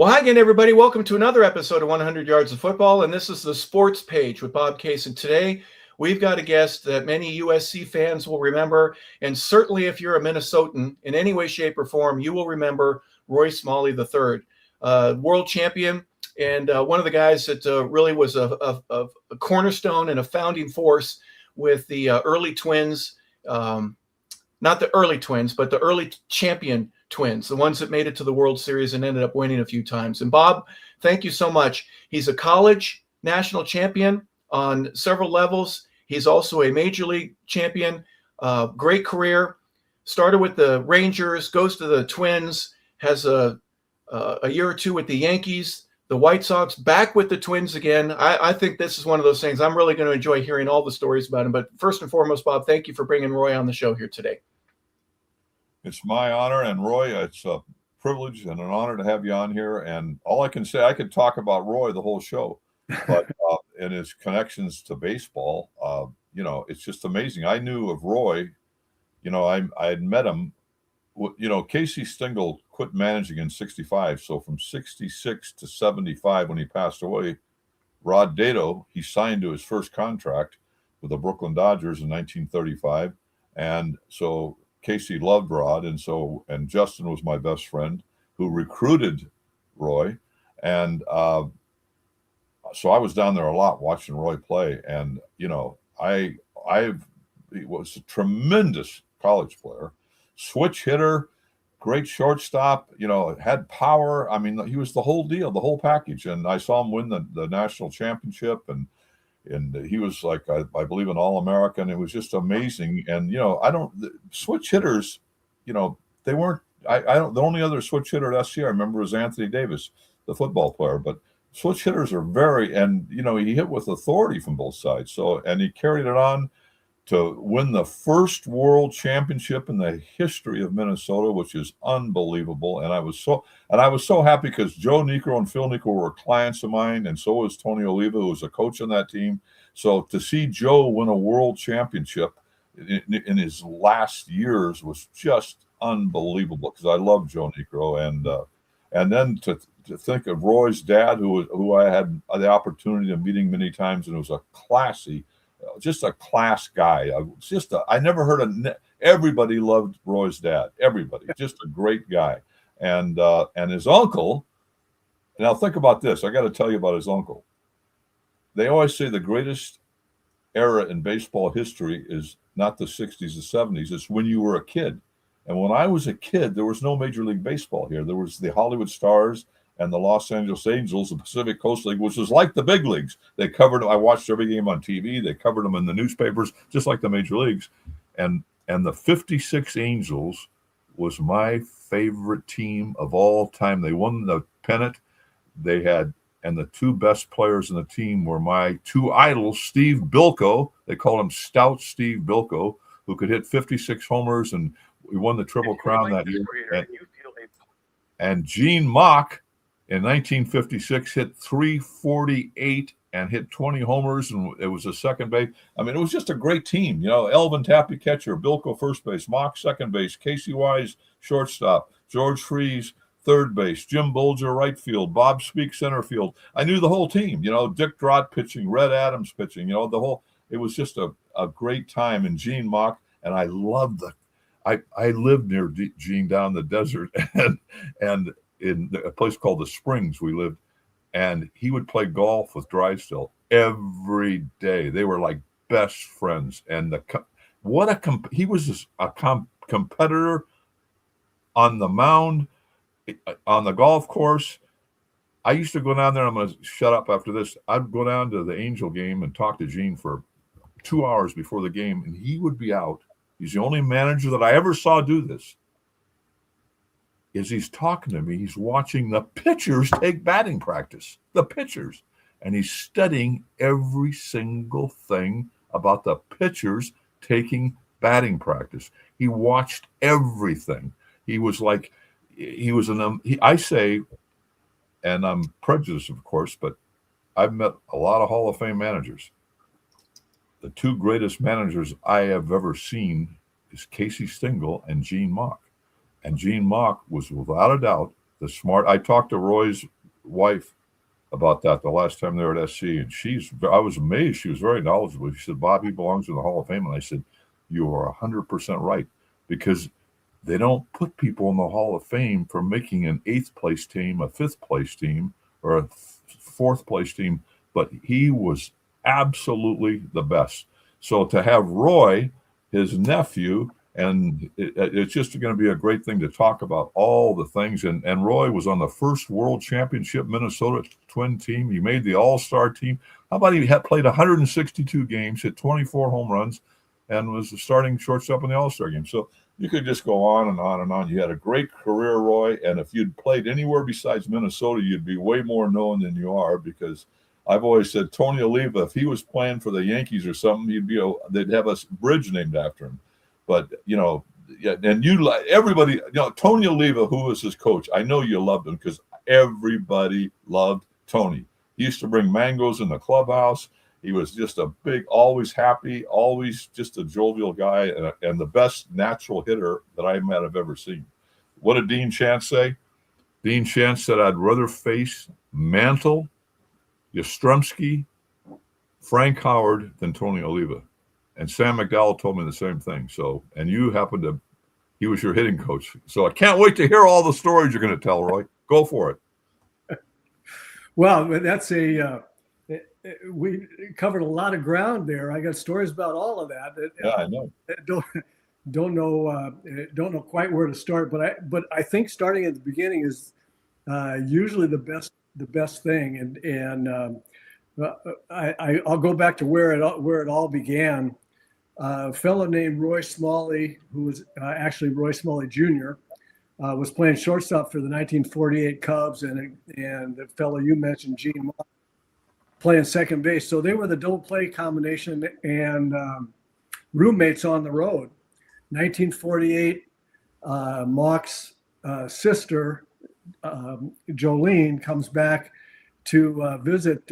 Well, hi again, everybody. Welcome to another episode of 100 Yards of Football, and this is the Sports Page with Bob Case. And today, we've got a guest that many USC fans will remember, and certainly if you're a Minnesotan in any way, shape, or form, you will remember Roy Smalley III, world champion, and one of the guys that really was a cornerstone and a founding force with the early Twins, not the early Twins, but the early champion Twins, the ones that made it to the World Series and ended up winning a few times. And Bob, thank you so much. He's a college national champion on several levels. He's also a major league champion. Great career. Started with the Rangers, goes to the Twins, has a year or two with the Yankees, the White Sox, back with the Twins again. I think this is one of those things. I'm really going to enjoy hearing all the stories about him. But first and foremost, Bob, thank you for bringing Roy on the show here today. It's my honor, and Roy, it's a privilege and an honor to have you on here. And all I can say, I could talk about Roy the whole show, but and his connections to baseball, it's just amazing. I knew of Roy, I had met him. Casey Stengel quit managing in '65, so from '66 to '75, when he passed away, Rod Dedeaux, he signed to his first contract with the Brooklyn Dodgers in 1935, and so Casey loved Rod, and Justin was my best friend who recruited Roy, and so I was down there a lot watching Roy play, and I was a tremendous college player, switch hitter, great shortstop, had power. I mean, he was the whole deal, the whole package, and I saw him win the national championship, and he was like, I believe, an All-American. It was just amazing. And, switch hitters, they weren't, the only other switch hitter at SC I remember was Anthony Davis, the football player. But switch hitters are he hit with authority from both sides. So, and he carried it on to win the first world championship in the history of Minnesota, which is unbelievable. And I was so happy because Joe Niekro and Phil Niekro were clients of mine, and so was Tony Oliva, who was a coach on that team. So to see Joe win a world championship in his last years was just unbelievable, because I love Joe Niekro. And then to think of Roy's dad, who I had the opportunity of meeting many times, and it was just a class guy. I never heard everybody loved Roy's dad. Everybody, just a great guy. And his uncle. Now think about this. I got to tell you about his uncle. They always say the greatest era in baseball history is not the 60s, the 70s. It's when you were a kid. And when I was a kid, there was no Major League Baseball here. There was the Hollywood Stars and the Los Angeles Angels, the Pacific Coast League, which was like the big leagues. They covered them. I watched every game on TV. They covered them in the newspapers, just like the major leagues. And the 56 Angels was my favorite team of all time. They won the pennant. And the two best players in the team were my two idols, Steve Bilko. They called him Stout Steve Bilko, who could hit 56 homers, and we won the Triple Crown that year. And Gene Mock, in 1956, hit 348 and hit 20 homers, and it was a second base. I mean, it was just a great team. Elvin Tappy catcher, Bilko first base, Mock second base, Casey Wise shortstop, George Freese third base, Jim Bolger right field, Bob Speak center field. I knew the whole team. Dick Drott pitching, Red Adams pitching. It was just a great time. And Gene Mock, and I loved I lived near Gene down in the desert, and in a place called the Springs we lived, and he would play golf with Drysdale every day. They were like best friends. And he was a competitor on the mound, on the golf course. I used to go down there. I'm going to shut up after this. I'd go down to the Angel game and talk to Gene for 2 hours before the game, and he would be out. He's the only manager that I ever saw do this. As he's talking to me, he's watching the pitchers take batting practice, the pitchers. And he's studying every single thing about the pitchers taking batting practice. He watched everything. I say, and I'm prejudiced, of course, but I've met a lot of Hall of Fame managers. The two greatest managers I have ever seen is Casey Stengel and Gene Mock. And Gene Mock was, without a doubt, the smart. I talked to Roy's wife about that the last time they were at SC, and I was amazed. She was very knowledgeable. She said, Bob, he belongs in the Hall of Fame. And I said, you are 100% right, because they don't put people in the Hall of Fame for making an 8th place team, a 5th place team, or a 4th place team, but he was absolutely the best. So to have Roy, his nephew, and it's just going to be a great thing to talk about all the things. And Roy was on the first World Championship Minnesota Twin team. He made the All-Star team. How about he had played 162 games, hit 24 home runs, and was the starting shortstop in the All-Star game. So you could just go on and on and on. You had a great career, Roy, and if you'd played anywhere besides Minnesota, you'd be way more known than you are, because I've always said Tony Oliva, if he was playing for the Yankees or something, they'd have a bridge named after him. But, yeah, and everybody, Tony Oliva, who was his coach, I know you loved him because everybody loved Tony. He used to bring mangoes in the clubhouse. He was just a big, always happy, always just a jovial guy, and the best natural hitter that I might have ever seen. What did Dean Chance say? Dean Chance said, I'd rather face Mantle, Yastrzemski, Frank Howard than Tony Oliva. And Sam McDowell told me the same thing. So, and you happened to, he was your hitting coach. So I can't wait to hear all the stories you're going to tell, Roy. Go for it. Well, that's we covered a lot of ground there. I got stories about all of that. Yeah, I know. Don't know quite where to start, but I think starting at the beginning is usually the best thing. And I'll go back to where it all began. A fellow named Roy Smalley, who was actually Roy Smalley Jr., was playing shortstop for the 1948 Cubs, and the fellow you mentioned, Gene Mock, playing second base. So they were the double play combination and roommates on the road. 1948, Mock's sister, Jolene, comes back to visit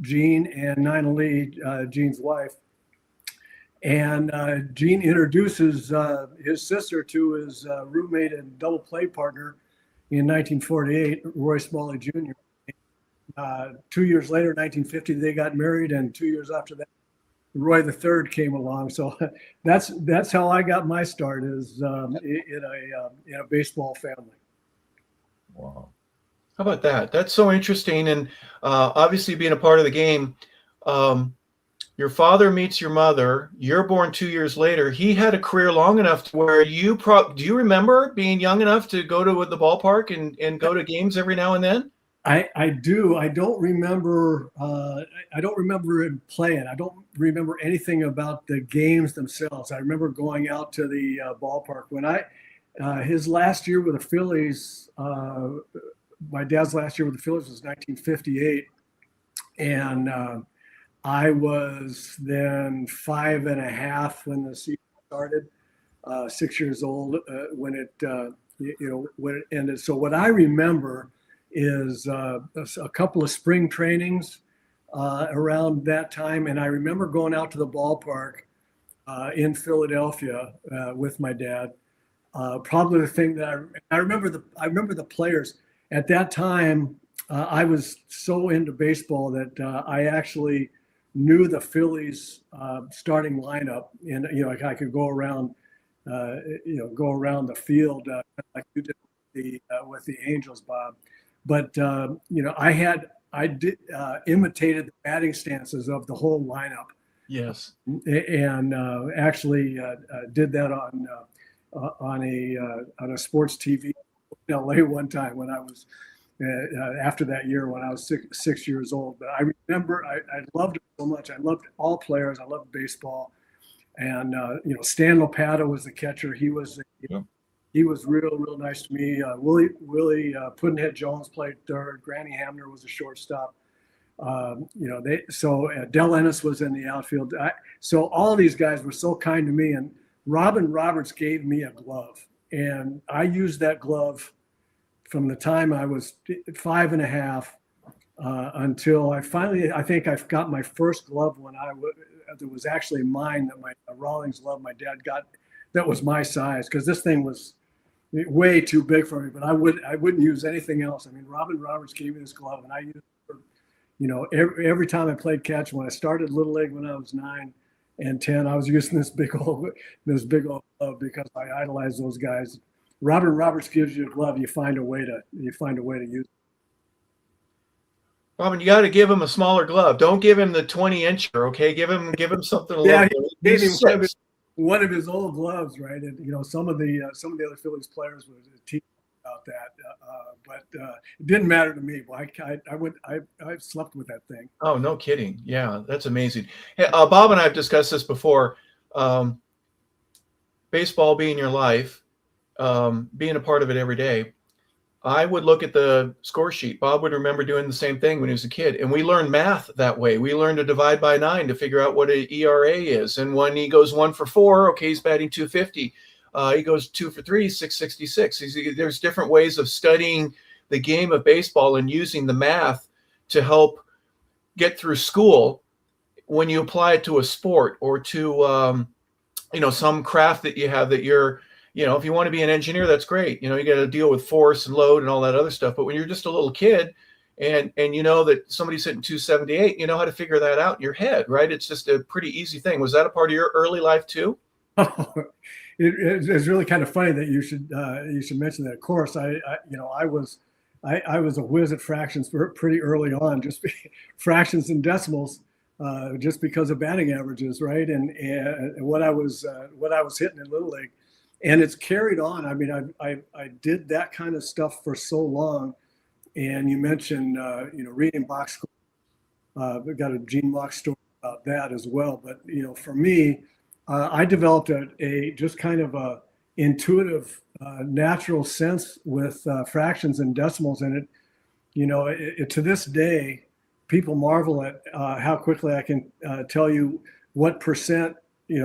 Gene and Nina Lee, Gene's wife. And Gene introduces his sister to his roommate and double play partner in 1948, Roy Smalley Jr. 2 years later, 1950, they got married, and 2 years after that, Roy III came along. So that's how I got my start, is in a baseball family. Wow. How about that? That's so interesting. And obviously being a part of the game, your father meets your mother. You're born 2 years later. He had a career long enough to where do you remember being young enough to go to the ballpark and go to games every now and then? I do. I don't remember. I don't remember him playing. I don't remember anything about the games themselves. I remember going out to the ballpark when his last year with the Phillies. My dad's last year with the Phillies was 1958, and I was then 5.5 when the season started. 6 years old when it ended. So what I remember is a couple of spring trainings around that time, and I remember going out to the ballpark in Philadelphia with my dad. Probably the thing that I remember the players at that time. I was so into baseball that I actually knew the Phillies starting lineup, and I could go around the field like you did with the Angels, Bob. But I did imitated the batting stances of the whole lineup. Yes, and actually did that on a sports TV in LA one time when I was after that year when I was 6 years old. But I remember I loved it so much. I loved all players. I loved baseball, and Stan Lopata was the catcher. He was real nice to me. Willie Puddinhead Jones played third. Granny Hamner was a shortstop. Del Ennis was in the outfield. So all these guys were so kind to me. And Robin Roberts gave me a glove, and I used that glove from the time I was 5.5 until I think I got my first glove when that was actually mine, that my Rawlings glove my dad got, that was my size, because this thing was way too big for me. But I wouldn't use anything else. I mean, Robin Roberts gave me this glove, and I used it for, every time I played catch. When I started Little League when I was 9 and 10, I was using this big old glove because I idolized those guys. Robin Roberts gives you a glove, you find a way to use it. Robin, you got to give him a smaller glove. Don't give him the 20-incher, okay? Give him something a little. Yeah, he gave him one of his old gloves, right? And some of the other Phillies players would teach about that, but it didn't matter to me. I slept with that thing. Oh, no kidding! Yeah, that's amazing. Hey, Bob and I have discussed this before. Baseball being your life, being a part of it every day. I would look at the score sheet. Bob would remember doing the same thing when he was a kid. And we learned math that way. We learned to divide by 9 to figure out what an ERA is. And when he goes 1 for 4, okay, he's batting 250. He goes 2 for 3, 666. There's different ways of studying the game of baseball and using the math to help get through school when you apply it to a sport or to, some craft that you have that you're, if you want to be an engineer, that's great. You got to deal with force and load and all that other stuff. But when you're just a little kid and you know that somebody's hitting 278, you know how to figure that out in your head, right? It's just a pretty easy thing. Was that a part of your early life too? It's really kind of funny that you should mention that. Of course, I was a whiz at fractions pretty early on, just fractions and decimals, just because of batting averages, right? And what I was hitting in Little League. And it's carried on. I mean, I did that kind of stuff for so long. And you mentioned, reading box score. We've got a Gene Mock story about that as well. But, for me, I developed a just kind of a intuitive, natural sense with fractions and decimals in it. To this day, people marvel at how quickly I can tell you what percent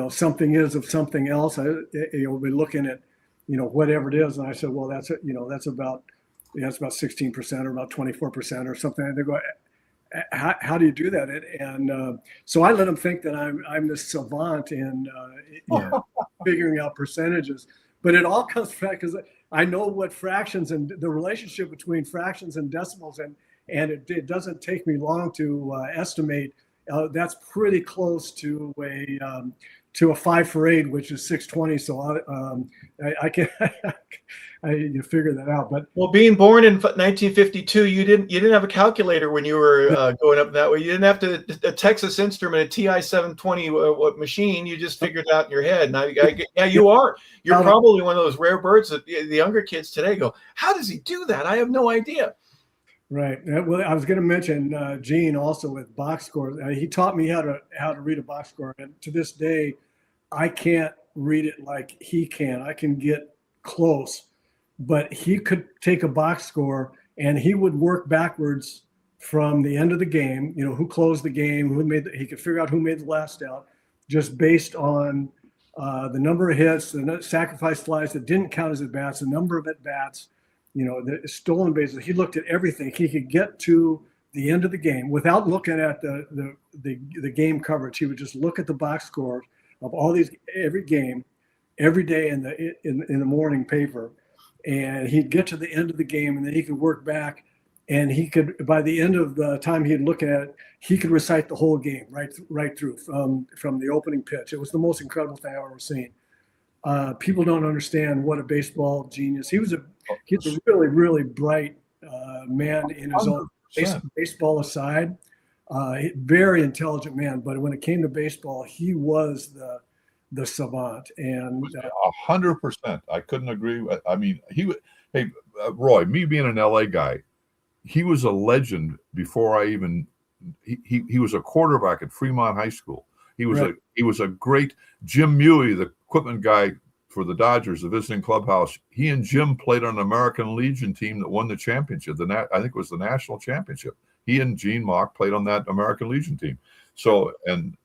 something is of something else. We'll be looking at, whatever it is. And I said, well, that's about 16% or about 24% or something. And they go, how do you do that? And so I let them think that I'm this savant in figuring out percentages. But it all comes back because I know what fractions and the relationship between fractions and decimals, and it doesn't take me long to estimate. That's pretty close to a 5 for 8, which is 620. So I can you figure that out. But being born in 1952, you didn't have a calculator when you were going up that way. You didn't have a Texas Instrument, a TI 720 machine. You just figured it out in your head. And you're probably one of those rare birds that the younger kids today go, how does he do that? I have no idea. Right. Well, I was going to mention Gene also with box scores. He taught me how to read a box score, and to this day, I can't read it like he can. I can get close, but he could take a box score and he would work backwards from the end of the game. Who closed the game, he could figure out who made the last out, just based on the number of hits, the sacrifice flies that didn't count as at bats, the number of at bats. The stolen bases. He looked at everything. He could get to the end of the game without looking at the game coverage. He would just look at the box scores of all these, every game, every day in the morning paper, and he'd get to the end of the game, and then he could work back, and he could, by the end of the time he'd look at it, he could recite the whole game right through from the opening pitch. It was the most incredible thing I've ever seen. People don't understand what a baseball genius. He's a really, really bright man in his own baseball aside. Very intelligent man, but when it came to baseball, he was the savant. And 100%. I couldn't agree. I mean, Roy, me being an LA guy, he was a legend before I even. He was a quarterback at Fremont High School. He was a great Jim Mewey, the equipment guy for the Dodgers, the visiting clubhouse. He and Jim played on an American Legion team that won the championship. I think it was the national championship. He and Gene Mock played on that American Legion team. So, and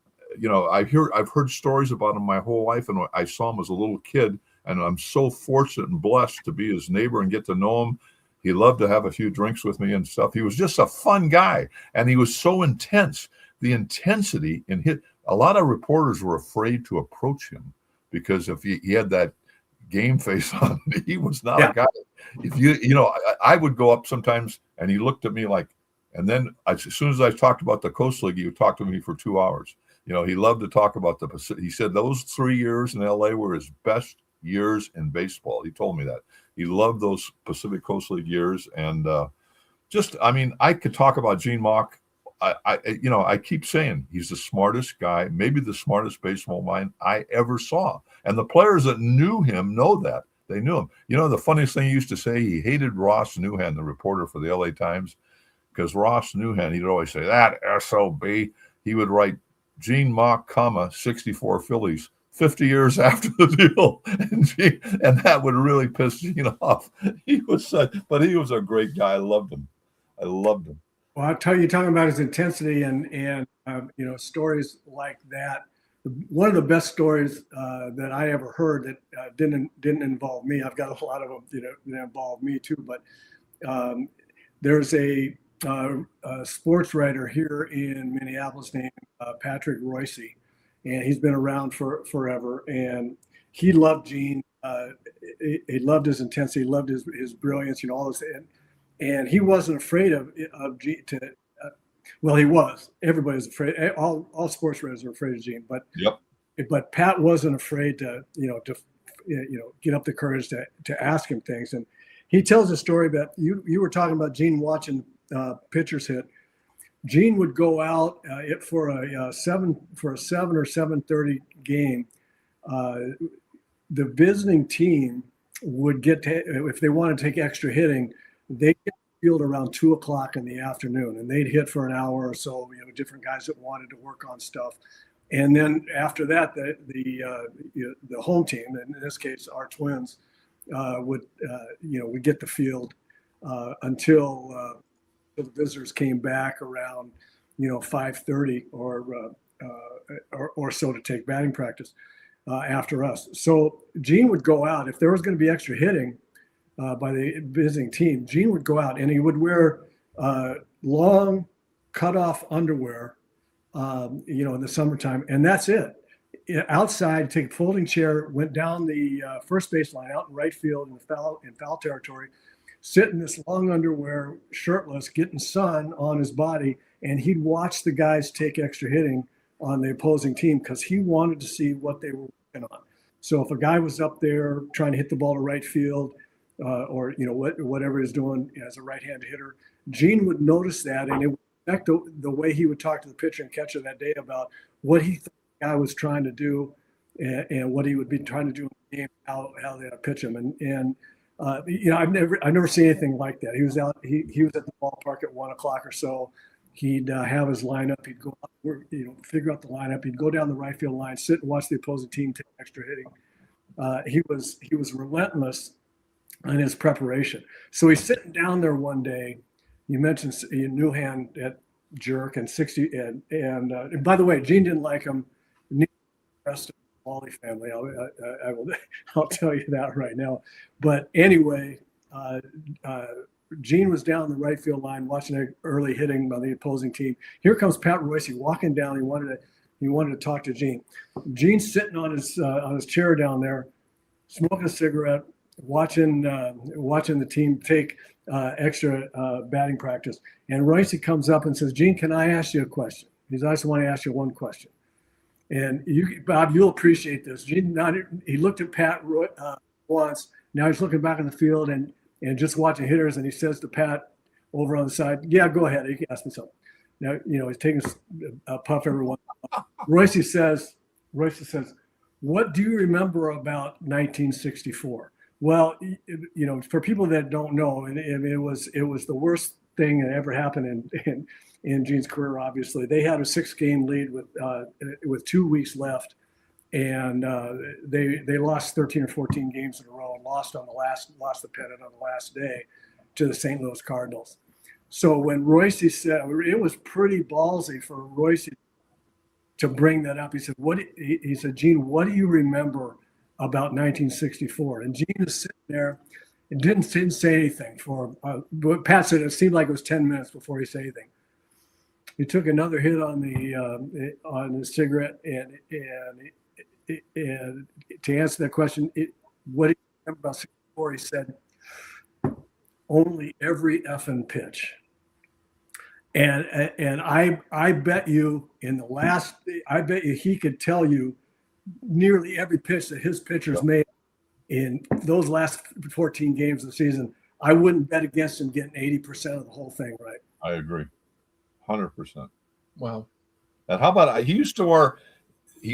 I've heard stories about him my whole life, and I saw him as a little kid, and I'm so fortunate and blessed to be his neighbor and get to know him. He loved to have a few drinks with me and stuff. He was just a fun guy, and he was so intense. The intensity in hit. A lot of reporters were afraid to approach him because if he had that game face on. He was not Yeah. a guy. If I would go up sometimes, and he looked at me like, and then as soon as I talked about the Coast League, he would talk to me for 2 hours. He loved to talk about the Pacific. He said those 3 years in LA were his best years in baseball. He told me that. He loved those Pacific Coast League years. And I could talk about Gene Mauch. I keep saying he's the smartest guy, maybe the smartest baseball mind I ever saw. And the players that knew him know that. They knew him. The funniest thing he used to say, he hated Ross Newhan, the reporter for the LA Times, because Ross Newhan, he'd always say, that SOB. He would write Gene Mauch, 64 Phillies, 50 years after the deal. And that would really piss Gene off. But he was a great guy. I loved him. Well, I'll tell you, talking about his intensity and stories like that. One of the best stories that I ever heard that didn't involve me. I've got a lot of them that involve me too. But there's a sports writer here in Minneapolis named Patrick Royce, and he's been around for forever. And he loved Gene. He loved his intensity. He loved his brilliance. All this. And he wasn't afraid of Gene well, he was. Everybody's afraid. All sports writers are afraid of Gene, but Pat wasn't afraid to get up the courage to ask him things. And he tells a story that you were talking about Gene watching pitchers hit. Gene would go out for a 7 or 7:30 game. The visiting team would get to, if they wanted to take extra hitting, they'd get the field around 2:00 in the afternoon, and they'd hit for an hour or so. Different guys that wanted to work on stuff, and then after that, the home team, in this case our Twins, would get the field until the visitors came back around 5:30 or so to take batting practice after us. So Gene would go out if there was going to be extra hitting by the visiting team. Gene would go out and he would wear long cutoff underwear, in the summertime, and that's it. Outside, take a folding chair, went down the first baseline out in right field in foul territory, sit in this long underwear, shirtless, getting sun on his body, and he'd watch the guys take extra hitting on the opposing team because he wanted to see what they were working on. So if a guy was up there trying to hit the ball to right field, or whatever he's doing as a right-handed hitter, Gene would notice that, and it would affect the way he would talk to the pitcher and catcher that day about what he thought the guy was trying to do and what he would be trying to do in the game, how they pitch him. And I've never seen anything like that. He was out. He was at the ballpark at 1:00 or so. He'd have his lineup. He'd go, figure out the lineup. He'd go down the right field line, sit and watch the opposing team take extra hitting. He was relentless in his preparation. So he's sitting down there one day. You mentioned Newhan at jerk and 60, and by the way, Gene didn't like him. The rest of the Smalley family, I'll tell you that right now. But anyway, Gene was down the right field line watching an early hitting by the opposing team. Here comes Pat Royce walking down. He wanted to talk to Gene. Gene's sitting on his chair down there, smoking a cigarette, watching the team take extra batting practice. And Royce comes up and says, "Gene, can I ask you a question?" He says, "I just want to ask you one question." And Bob, you'll appreciate this. Gene he looked at Pat once. Now he's looking back in the field and just watching hitters, and he says to Pat over on the side, "Yeah, go ahead. You can ask me something." Now, he's taking a puff every once in a while. Royce says, "What do you remember about 1964? Well, for people that don't know, and it was the worst thing that ever happened in Gene's career. Obviously, they had a 6-game lead with 2 weeks left, and they lost 13 or 14 games in a row and lost the pennant on the last day to the St. Louis Cardinals. So when Royce said, it was pretty ballsy for Royce to bring that up. He said, he said, "Gene, what do you remember about 1964?" And Gene is sitting there and didn't say anything but Pat said it seemed like it was 10 minutes before he said anything. He took another hit on the cigarette and to answer that question, what do remember about 64, he said, only every effing pitch. And I bet you I bet you he could tell you nearly every pitch that his pitchers made in those last 14 games of the season. I wouldn't bet against him getting 80% of the whole thing right. I agree, 100%. Wow. And how about he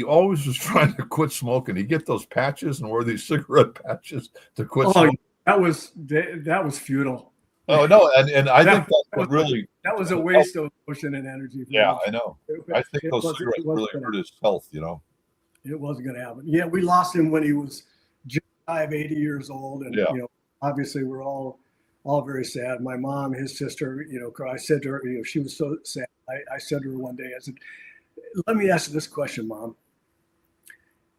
always was trying to quit smoking. He'd get those patches and wear these cigarette patches to quit smoking. That was futile. Oh no, and I think that's what really that was a waste of motion and energy. Yeah, I know. I think those cigarettes really hurt his health. You know, it wasn't going to happen. Yeah, we lost him when he was just 80 years old, and obviously we're all very sad. My mom, his sister, I said to her, she was so sad. I said to her one day, I said, "Let me ask you this question, Mom.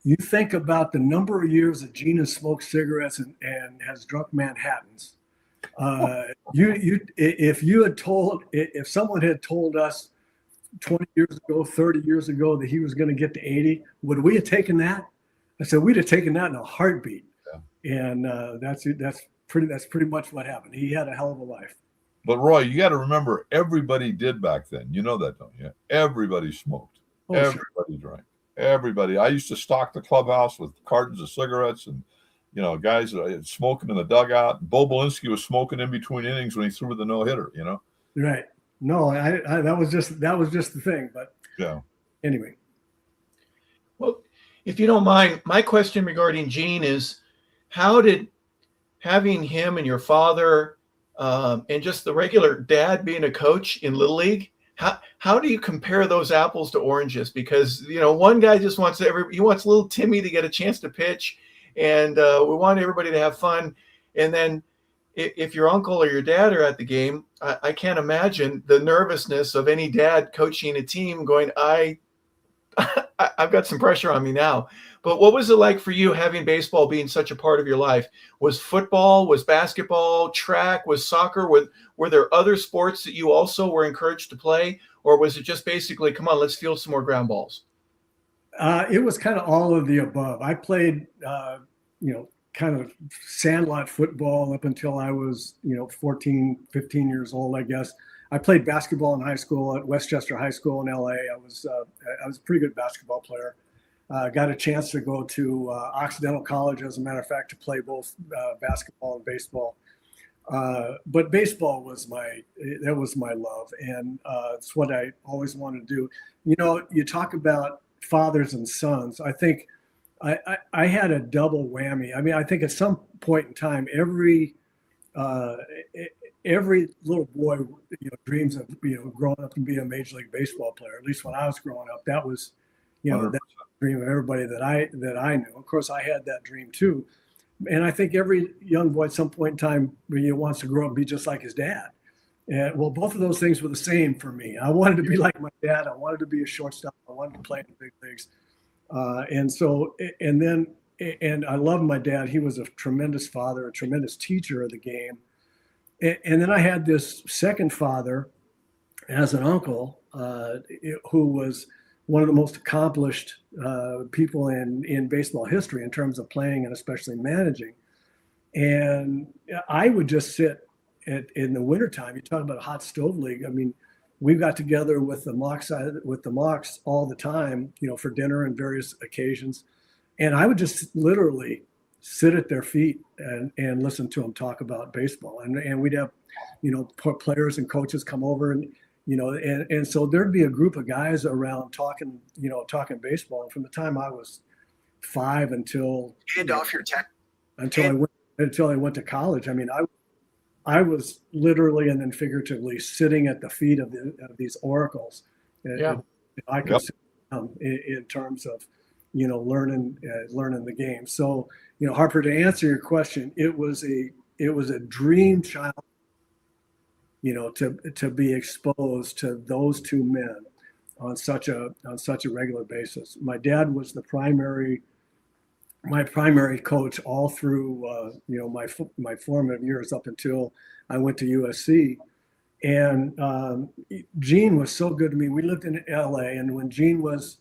You think about the number of years that Gene has smoked cigarettes and has drunk Manhattans. If someone had told us 20 years ago, 30 years ago that he was going to get to 80, would we have taken that?" I said, "We'd have taken that in a heartbeat." Yeah. And that's pretty much what happened. He had a hell of a life. But Roy, you got to remember, everybody did back then. You know that, don't you? Everybody smoked. Oh, everybody drank. Everybody. I used to stock the clubhouse with cartons of cigarettes and, guys smoking in the dugout. Bo Belinsky was smoking in between innings when he threw the no-hitter, Right. No, that was just the thing. But anyway. Well, if you don't mind, my question regarding Gene is, how did having him and your father and just the regular dad being a coach in Little League, how do you compare those apples to oranges? Because, one guy just wants he wants little Timmy to get a chance to pitch, and we want everybody to have fun. And then if your uncle or your dad are at the game, I can't imagine the nervousness of any dad coaching a team going, I've got some pressure on me now. But what was it like for you having baseball being such a part of your life? Was football, was basketball, track, was soccer? Were there other sports that you also were encouraged to play? Or was it just basically, come on, let's field some more ground balls? It was kind of all of the above. I played, kind of sandlot football up until I was, 14, 15 years old, I guess. I played basketball in high school at Westchester High School in LA. I was a pretty good basketball player. Got a chance to go to Occidental College, as a matter of fact, to play both basketball and baseball. But baseball was my love, and it's what I always wanted to do. You talk about fathers and sons. I think I had a double whammy. I mean, I think at some point in time, every little boy, dreams of growing up and being a Major League Baseball player. At least when I was growing up, that was, that was the dream of everybody that I knew. Of course, I had that dream too, and I think every young boy at some point in time wants to grow up and be just like his dad. And well, both of those things were the same for me. I wanted to be like my dad. I wanted to be a shortstop. I wanted to play in the big leagues, and I loved my dad. He was a tremendous father, a tremendous teacher of the game. And then I had this second father as an uncle who was one of the most accomplished people in baseball history in terms of playing and especially managing. And I would just sit in the wintertime. You talk about a hot stove league. I mean, we got together with the Mocs all the time, for dinner and various occasions. And I would just literally sit at their feet and listen to them talk about baseball. And we'd have, players and coaches come over and so there'd be a group of guys around talking baseball. And from the time I was 5 until I went to college, I mean, I was literally and then figuratively sitting at the feet of these oracles. Yeah. I could sit down in terms of, learning the game. So, Harper, to answer your question, it was a dream child, to be exposed to those two men on such a regular basis. My dad was my primary coach all through, my formative years up until I went to USC. And Gene was so good to me. We lived in LA, and when Gene was,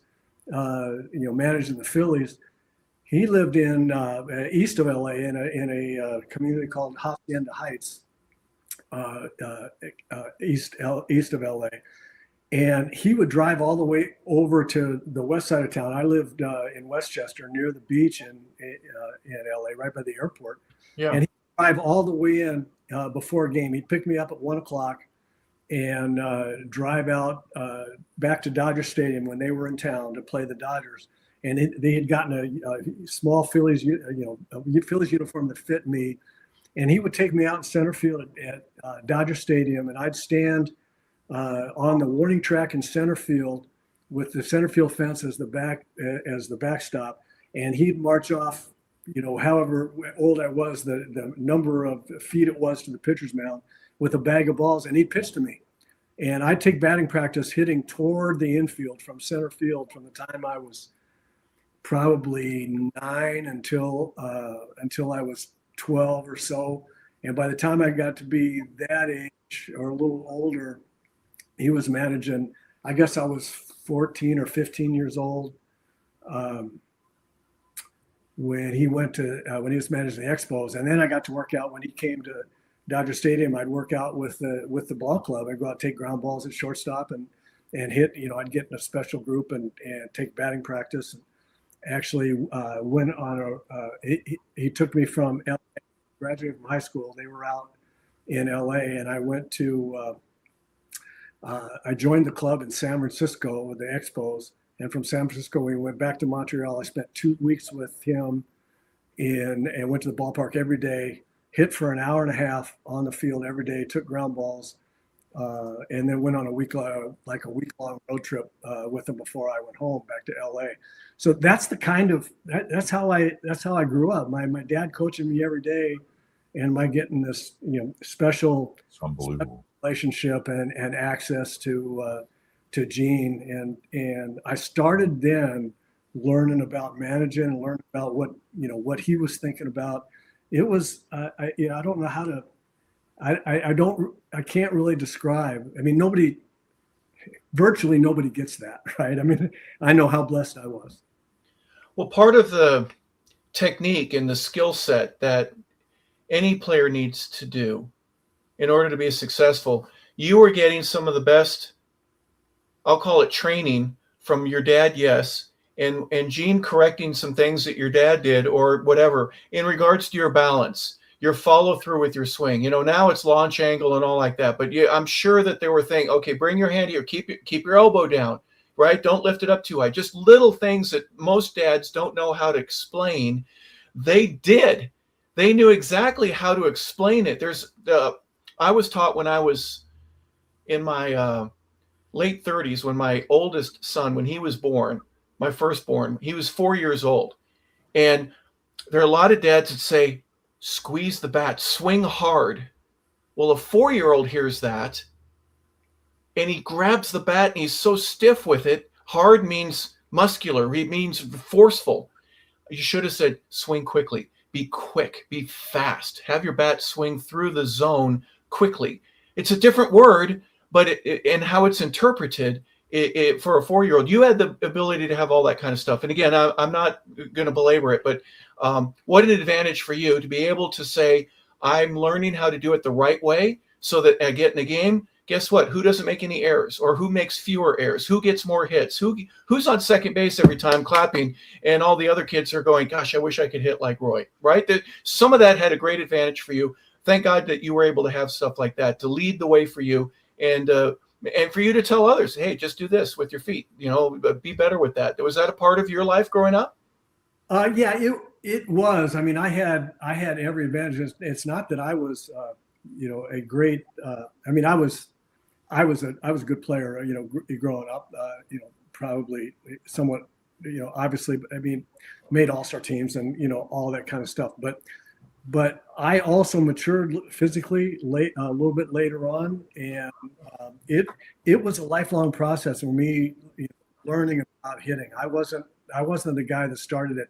managing the Phillies, he lived in east of LA in a community called Hacienda Heights, east of LA. And he would drive all the way over to the west side of town. I lived in Westchester, near the beach in LA, right by the airport. Yeah. And he'd drive all the way in before a game. He'd pick me up at 1:00 and drive out back to Dodger Stadium when they were in town to play the Dodgers. And they had gotten a small Phillies, Phillies uniform that fit me. And he would take me out in center field at Dodger Stadium, and I'd stand on the warning track in center field with the center field fence as the backstop, and he'd march off, however old I was, the number of feet it was to the pitcher's mound with a bag of balls, and he'd pitch to me. And I'd take batting practice hitting toward the infield from center field from the time I was probably 9 until I was 12 or so. And by the time I got to be that age or a little older, he was managing. I guess I was 14 or 15 years old when he went to when he was managing the Expos, and then I got to work out when he came to Dodger Stadium. I'd work out with the ball club. I'd go out and take ground balls at shortstop and hit. I'd get in a special group and take batting practice. And actually, went on he took me from LA, graduated from high school. They were out in LA, and I went to. I joined the club in San Francisco with the Expos, and from San Francisco we went back to Montreal. I spent 2 weeks with him and went to the ballpark every day, hit for an hour and a half on the field every day, took ground balls, and then went on a week-long road trip with him before I went home back to LA. So that's the kind of that's how I grew up. My dad coaching me every day, and my getting this special. It's unbelievable. Relationship and access to Gene, and I started then learning about managing and learning about what he was thinking about. It was I don't know how to I can't really describe. I mean, virtually nobody gets that, right? I mean, I know how blessed I was. Well, part of the technique and the skill set that any player needs to do in order to be successful, you were getting some of the best, I'll call it training from your dad, yes, and Gene correcting some things that your dad did or whatever in regards to your balance, your follow through with your swing. Now it's launch angle and all like that, but I'm sure that they were thinking, okay, bring your hand here, keep your elbow down, right? Don't lift it up too high. Just little things that most dads don't know how to explain. They did. They knew exactly how to explain it. I was taught when I was in my late 30s, when my oldest son, when he was born, my firstborn, he was 4 years old. And there are a lot of dads that say, squeeze the bat, swing hard. Well, a 4-year-old hears that, and he grabs the bat, and he's so stiff with it. Hard means muscular. It means forceful. You should have said, swing quickly. Be quick. Be fast. Have your bat swing through the zone quickly. It's a different word, but and how it's interpreted for a 4-year-old, you had the ability to have all that kind of stuff. And again, I'm not going to belabor it, but what an advantage for you to be able to say, I'm learning how to do it the right way so that I get in a game. Guess what? Who doesn't make any errors, or who makes fewer errors? Who gets more hits? Who's on second base every time clapping, and all the other kids are going, gosh, I wish I could hit like Roy, right? Some of that had a great advantage for you. Thank God that you were able to have stuff like that to lead the way for you, and for you to tell others, hey, just do this with your feet, be better with that. Was that a part of your life growing up? Yeah, it was. I mean, I had every advantage. It's not that I was, a great. I mean, I was a good player. Growing up, probably somewhat. Obviously, I mean, made all-star teams and all that kind of stuff. But I also matured physically a little bit later on, and it was a lifelong process for me, learning about hitting. I wasn't the guy that started at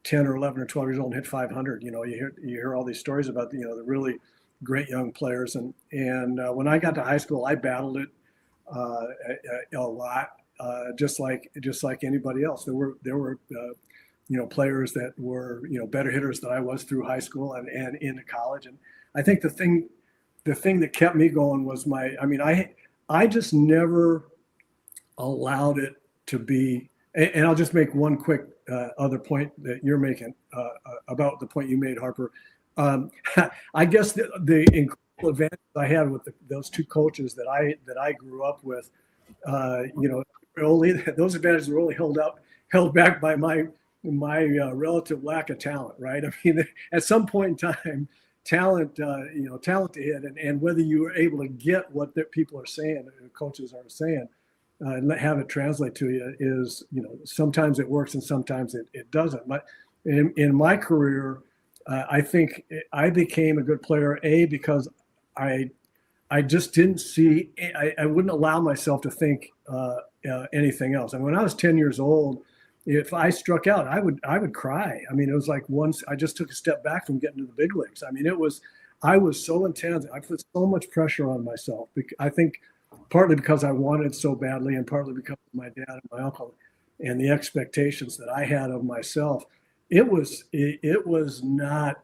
10 or 11 or 12 years old and hit 500. You hear all these stories about the really great young players, and when I got to high school, I battled it a lot, just like anybody else. There were players that were, better hitters than I was through high school and into college. And I think the thing that kept me going was I just never allowed it to be, and I'll just make one quick other point that you're making about the point you made, Harper. I guess the incredible advantage I had with those two coaches that I grew up with, only those advantages were only held back by my relative lack of talent, right? I mean, at some point in time, talent to hit, and whether you were able to get what the people are saying, the coaches are saying, and have it translate to you is, sometimes it works and sometimes it doesn't. But in my career, I think I became a good player, because I just didn't see, I wouldn't allow myself to think anything else. And when I was 10 years old, if I struck out, I would cry. I mean, it was like once I just took a step back from getting to the big leagues. I mean, I was so intense. I put so much pressure on myself. I think partly because I wanted so badly, and partly because of my dad and my uncle and the expectations that I had of myself. It was not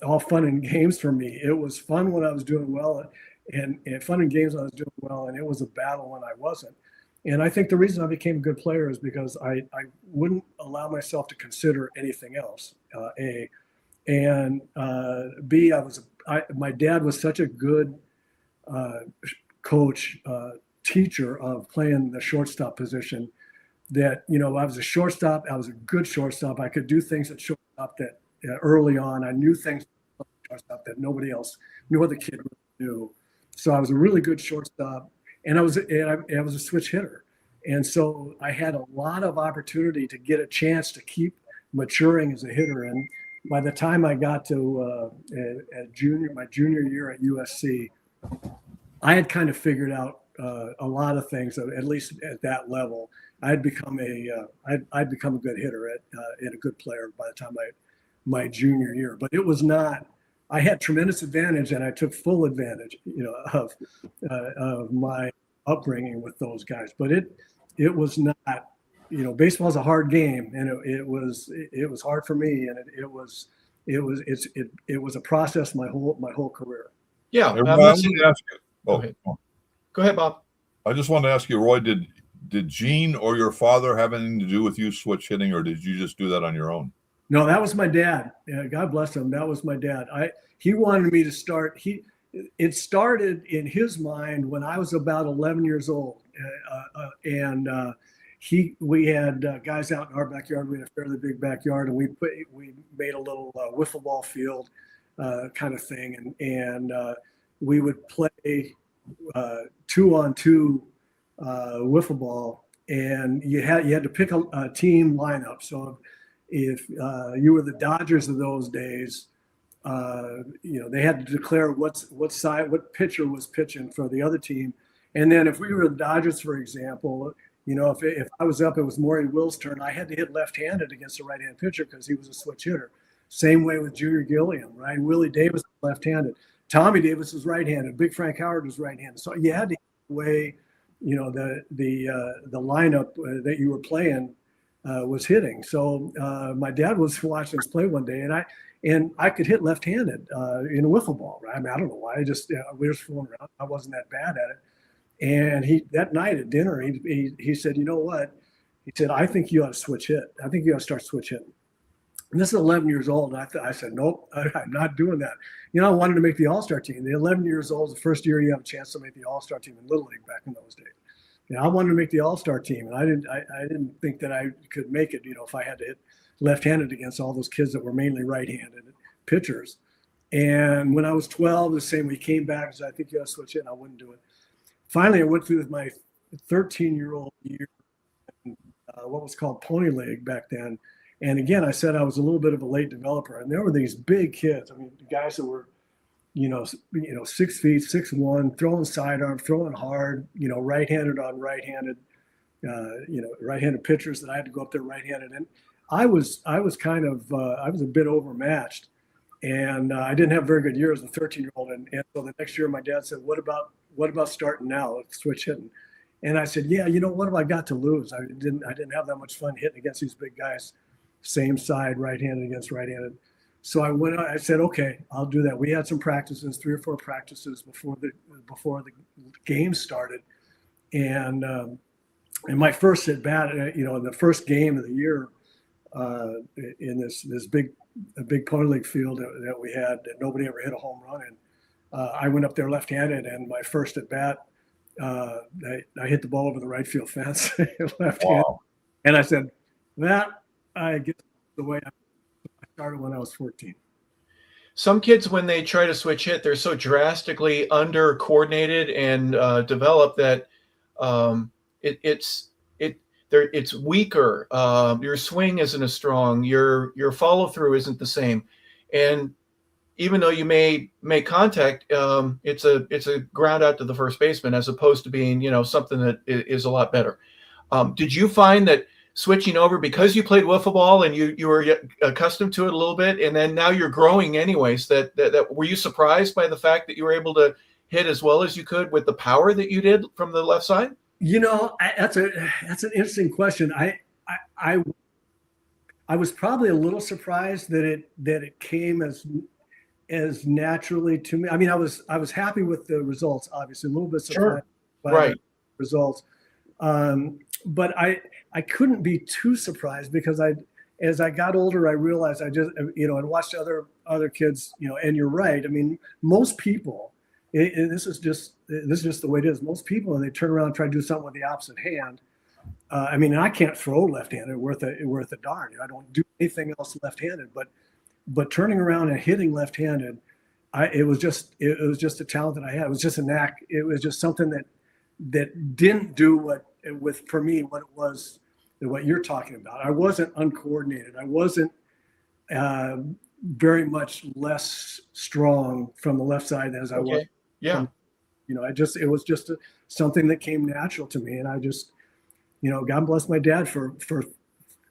all fun and games for me. It was fun when I was doing well, and fun and games when I was doing well, and it was a battle when I wasn't. And I think the reason I became a good player is because I wouldn't allow myself to consider anything else. A, and B, my dad was such a good coach, teacher of playing the shortstop position that, I was a shortstop. I was a good shortstop. I could do things at shortstop that early on, I knew things at shortstop that nobody else, no other kid knew. So I was a really good shortstop. And I was a switch hitter. And so I had a lot of opportunity to get a chance to keep maturing as a hitter. And by the time I got to my junior year at USC, I had kind of figured out a lot of things, at least at that level. I'd become a good hitter and a good player by the time my junior year. But it was not. I had tremendous advantage, and I took full advantage, of my upbringing with those guys. But it was not, baseball is a hard game, and it was hard for me, and it was a process my whole career. Yeah, I want to ask you. Go ahead, Bob. I just wanted to ask you, Roy, did Gene or your father have anything to do with you switch hitting, or did you just do that on your own? No, that was my dad. Yeah, God bless him. That was my dad. He wanted me to start. It started in his mind when I was about 11 years old, and we had guys out in our backyard. We had a fairly big backyard, and we made a little wiffle ball field kind of thing, and we would play 2-on-2 wiffle ball, and you had to pick a team lineup. So if you were the Dodgers of those days, they had to declare what pitcher was pitching for the other team. And then if we were the Dodgers, for example, if I was up, it was Maury Will's turn. I had to hit left-handed against a right-hand pitcher because he was a switch hitter. Same way with Junior Gilliam, right? Willie Davis was left-handed. Tommy Davis was right-handed. Big Frank Howard was right-handed. So you had to weigh, the lineup that you were playing was hitting. So my dad was watching us play one day, and I could hit left-handed in a wiffle ball. Right? I mean, I don't know why. We were just fooling around. I wasn't that bad at it. And that night at dinner, he said, "You know what?" He said, "I think you ought to switch hit. I think you ought to start switch hitting." And this is 11 years old. And I said, "Nope, I'm not doing that." I wanted to make the All-Star team. The 11 years old is the first year you have a chance to make the All-Star team in Little League back in those days. I wanted to make the All-Star team, and I didn't think that I could make it, if I had to hit left-handed against all those kids that were mainly right-handed pitchers. And when I was 12, the same, we came back and said, "I think you got to switch it," and I wouldn't do it. Finally, I went through my 13-year-old year, what was called Pony League back then. And again, I said I was a little bit of a late developer, and there were these big kids. I mean, the guys that were, 6 feet, 6'1", throwing sidearm, throwing hard, right-handed on right-handed, right-handed pitchers that I had to go up there right-handed. And I was kind of, I was a bit overmatched, and I didn't have very good years as a 13-year-old. And so the next year, my dad said, "What about starting now? Let's switch hitting." And I said, "Yeah, what have I got to lose? I didn't have that much fun hitting against these big guys." same side, right-handed against right-handed. So I went. I said, okay, I'll do that. We had some practices, 3 or 4 practices before the game started, and my first at bat, in the first game of the year, in this big Pony League field that we had that nobody ever hit a home run in. I went up there left-handed, and my first at bat, I hit the ball over the right field fence, left-handed, Wow. and I said, that I guess the way I started when I was 14. Some kids, when they try to switch hit, they're so drastically under coordinated and developed that it's weaker. Your swing isn't as strong. Your follow through isn't the same, and even though you may make contact, it's a ground out to the first baseman as opposed to being something that is a lot better. Did you find that switching over, because you played wiffle ball and you were accustomed to it a little bit, and then now you're growing anyways, that were you surprised by the fact that you were able to hit as well as you could with the power that you did from the left side? That's an interesting question. I was probably a little surprised that it came as naturally to me. I mean, I was happy with the results, obviously, a little bit surprised by the results. But I couldn't be too surprised because as I got older, I realized I'd watched other kids, and you're right. I mean, most people, this is just the way it is. Most people, when they turn around and try to do something with the opposite hand, I mean, I can't throw left-handed worth a darn. I don't do anything else left-handed, but turning around and hitting left-handed, it was just a talent that I had. It was just a knack. It was just something that didn't do for me what it was, what you're talking about. I wasn't uncoordinated. I wasn't very much less strong from the left side as I was. Yeah. It was just something that came natural to me, and I just, God bless my dad for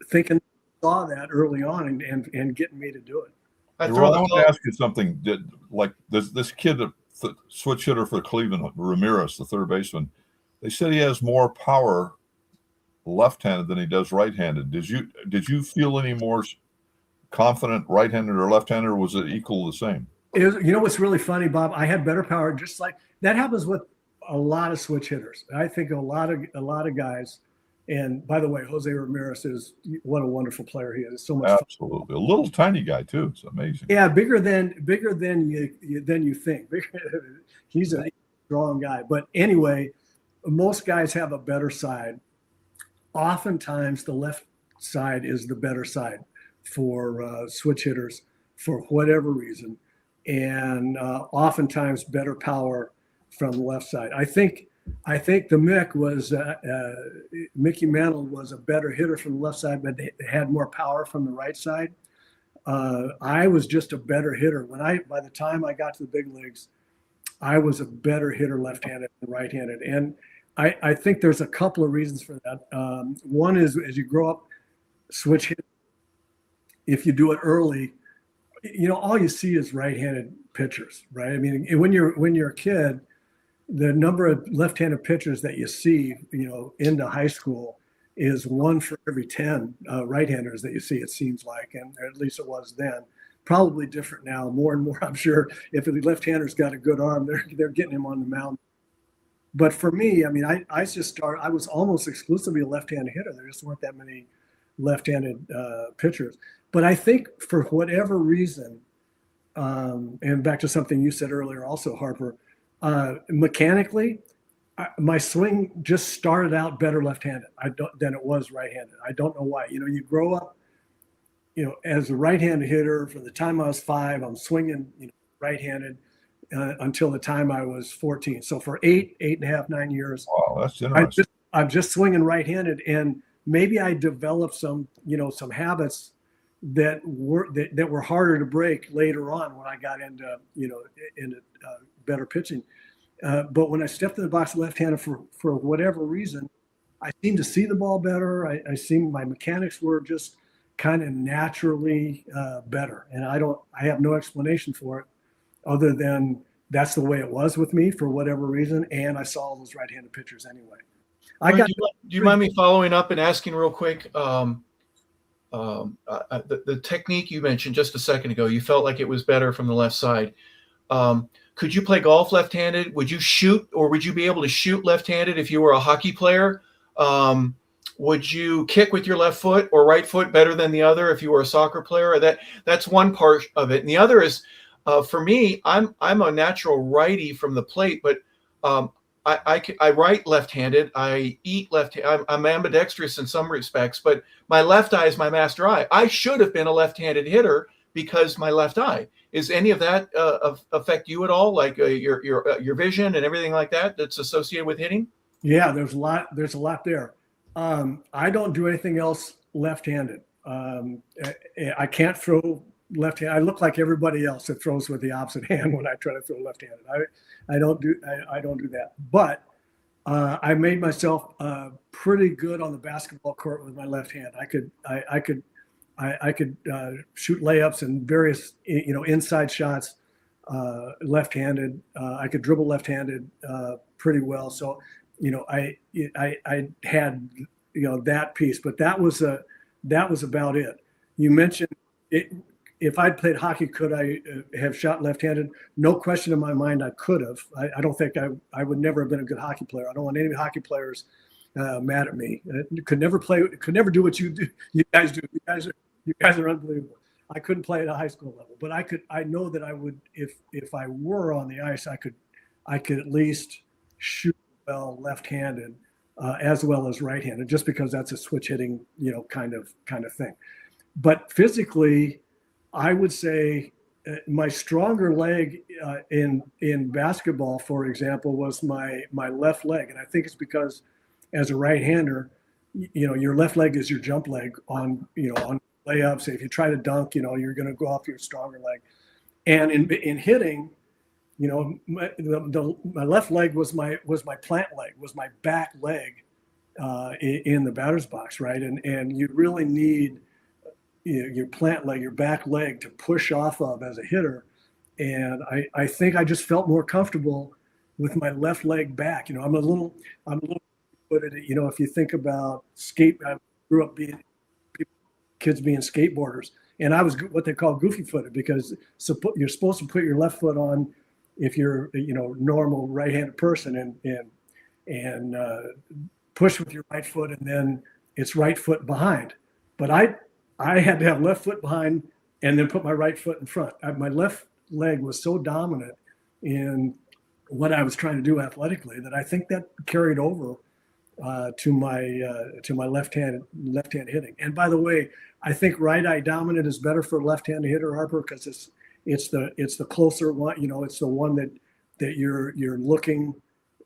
thinking, saw that early on and getting me to do it. I want to ask you something. This kid, the switch hitter for Cleveland, Ramirez, the third baseman, they said he has more power left-handed than he does right-handed. Did you feel any more confident right-handed or left-handed, or was it equal the same? What's really funny, Bob? I had better power, just like that happens with a lot of switch hitters. I think a lot of guys. And by the way, Jose Ramirez what a wonderful player he is. So much absolutely fun. A little tiny guy too. It's amazing. Yeah, bigger than you think. He's a strong guy. But anyway, most guys have a better side. Oftentimes, the left side is the better side for switch hitters for whatever reason, and oftentimes better power from the left side. I think the Mickey Mantle was a better hitter from the left side, but had more power from the right side. I was just a better hitter. By the time I got to the big leagues, I was a better hitter left-handed than right-handed. And I think there's a couple of reasons for that. One is, as you grow up, switch hit, if you do it early, all you see is right-handed pitchers, right? I mean, when you're a kid, the number of left-handed pitchers that you see, into high school is 1 for every 10 right-handers that you see, it seems like, and at least it was then. Probably different now, more and more, I'm sure. If the left-hander's got a good arm, they're getting him on the mound. But for me, I mean, I was almost exclusively a left-handed hitter. There just weren't that many left-handed pitchers. But I think for whatever reason, and back to something you said earlier also, Harper, mechanically, my swing just started out better left-handed than it was right-handed. I don't know why. You grow up, as a right-handed hitter. From the time I was 5, I'm swinging right-handed until the time I was 14. So for 8.5, 9 years, wow, that's interesting. I'm just swinging right-handed, and maybe I developed some habits that were harder to break later on when I got into better pitching. But when I stepped in the box left-handed for whatever reason, I seemed to see the ball better. I seemed my mechanics were just kind of naturally better, and I have no explanation for it other than that's the way it was with me for whatever reason. And I saw all those right-handed pitchers anyway. Do you mind me following up and asking real quick? the technique you mentioned just a second ago, you felt like it was better from the left side. Could you play golf left-handed? Would you shoot, or would you be able to shoot left-handed if you were a hockey player? Would you kick with your left foot or right foot better than the other if you were a soccer player? That's one part of it, and the other is, for me, I'm a natural righty from the plate, but I write left-handed. I eat left. I'm ambidextrous in some respects, but my left eye is my master eye. I should have been a left-handed hitter because my left eye. Is any of that affect you at all? Like your vision and everything like that that's associated with hitting? Yeah, there's a lot. There's a lot there. I don't do anything else left-handed. I can't throw left-handed. I look like everybody else that throws with the opposite hand when I try to throw left-handed. I don't do that. But I made myself pretty good on the basketball court with my left hand. I could shoot layups and various inside shots left-handed. I could dribble left-handed pretty well. So I had that piece, but that was about it. You mentioned it. If I'd played hockey, could I have shot left-handed? No question in my mind, I could have. I don't think I would never have been a good hockey player. I don't want any hockey players mad at me. Could never do what you do. You guys do. You guys are unbelievable. I couldn't play at a high school level, but I know that I would, if I were on the ice, I could at least shoot well left-handed as well as right-handed, just because that's a switch hitting, kind of thing. But physically, I would say my stronger leg in basketball, for example, was my left leg, and I think it's because as a right-hander, your left leg is your jump leg on layups. If you try to dunk, you're going to go off your stronger leg. And in hitting, my left leg was my plant leg, was my back leg in the batter's box, right? And you really need your plant leg, your back leg to push off of as a hitter. And I think I just felt more comfortable with my left leg back. I'm a little footed. If you think about I grew up kids being skateboarders, and I was what they call goofy footed, because you're supposed to put your left foot on if you're normal right-handed person and push with your right foot, and then it's right foot behind. But I had to have left foot behind and then put my right foot in front. My left leg was so dominant in what I was trying to do athletically that I think that carried over to my left hand hitting. And by the way, I think right eye dominant is better for left-handed hitter, Harper, because it's the closer one. It's the one that you're looking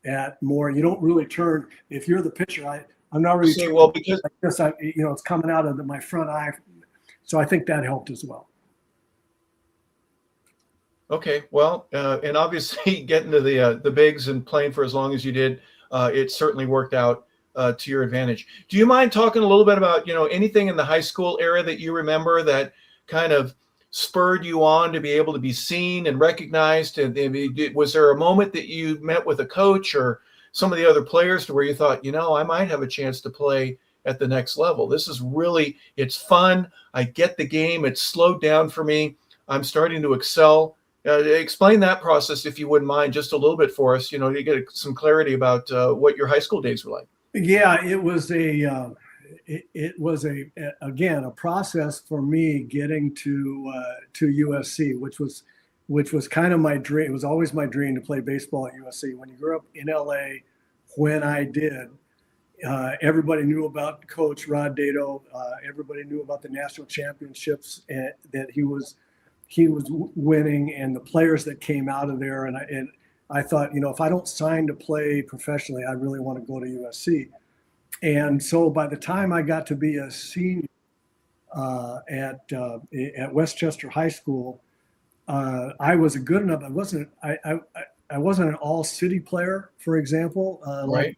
at more. You don't really turn. If you're the pitcher, I'm not really saying, well, because like this. It's coming out of my front eye, so I think that helped as well. Okay, well, and obviously getting to the bigs and playing for as long as you did, it certainly worked out to your advantage. Do you mind talking a little bit about anything in the high school era that you remember that kind of spurred you on to be able to be seen and recognized? And was there a moment that you met with a coach or some of the other players to where you thought, I might have a chance to play at the next level? This is really, it's fun. I get the game. It's slowed down for me. I'm starting to excel. Explain that process, if you wouldn't mind, just a little bit for us, to get some clarity about what your high school days were like. Yeah, it was again a process for me getting to USC, which was kind of my dream. It was always my dream to play baseball at USC. When you grew up in LA, when I did, everybody knew about Coach Rod Dato. Everybody knew about the national championships that he was winning and the players that came out of there. And I thought, if I don't sign to play professionally, I really want to go to USC. And so by the time I got to be a senior at Westchester High School, I was good enough. I wasn't an all-city player, for example. Right.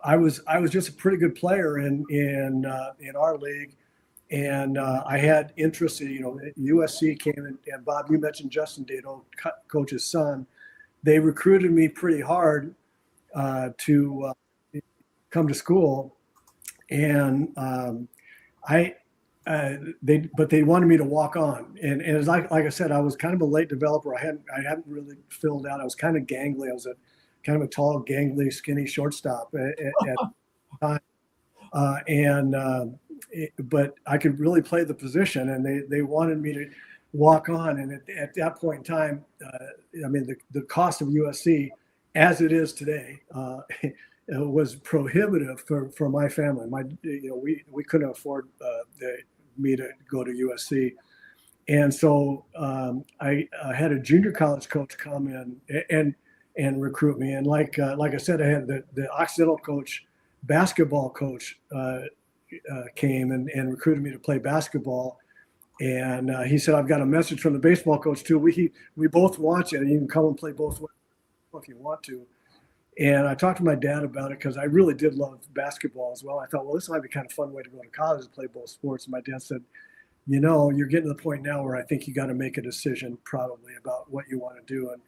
I was just a pretty good player in our league. And I had interest in, USC came and Bob, you mentioned Justin Dato, coach's son. They recruited me pretty hard to come to school. And I they wanted me to walk on, and it's like I said, I was kind of a late developer. I hadn't really filled out. I was kind of gangly. I was a kind of a tall, gangly, skinny shortstop at the time, but I could really play the position, and they wanted me to walk on. And at that point in time, I mean, the cost of USC, as it is today, was prohibitive for my family. We couldn't afford me to go to USC, and so I had a junior college coach come in and recruit me. And like I said, I had the Occidental coach, basketball coach, came and recruited me to play basketball. And he said, "I've got a message from the baseball coach too. We both want you. You can come and play both ways if you want to." And I talked to my dad about it because I really did love basketball as well. I thought, well, this might be kind of a fun way to go to college and play both sports. And my dad said, you're getting to the point now where I think you got to make a decision probably about what you want to do. And,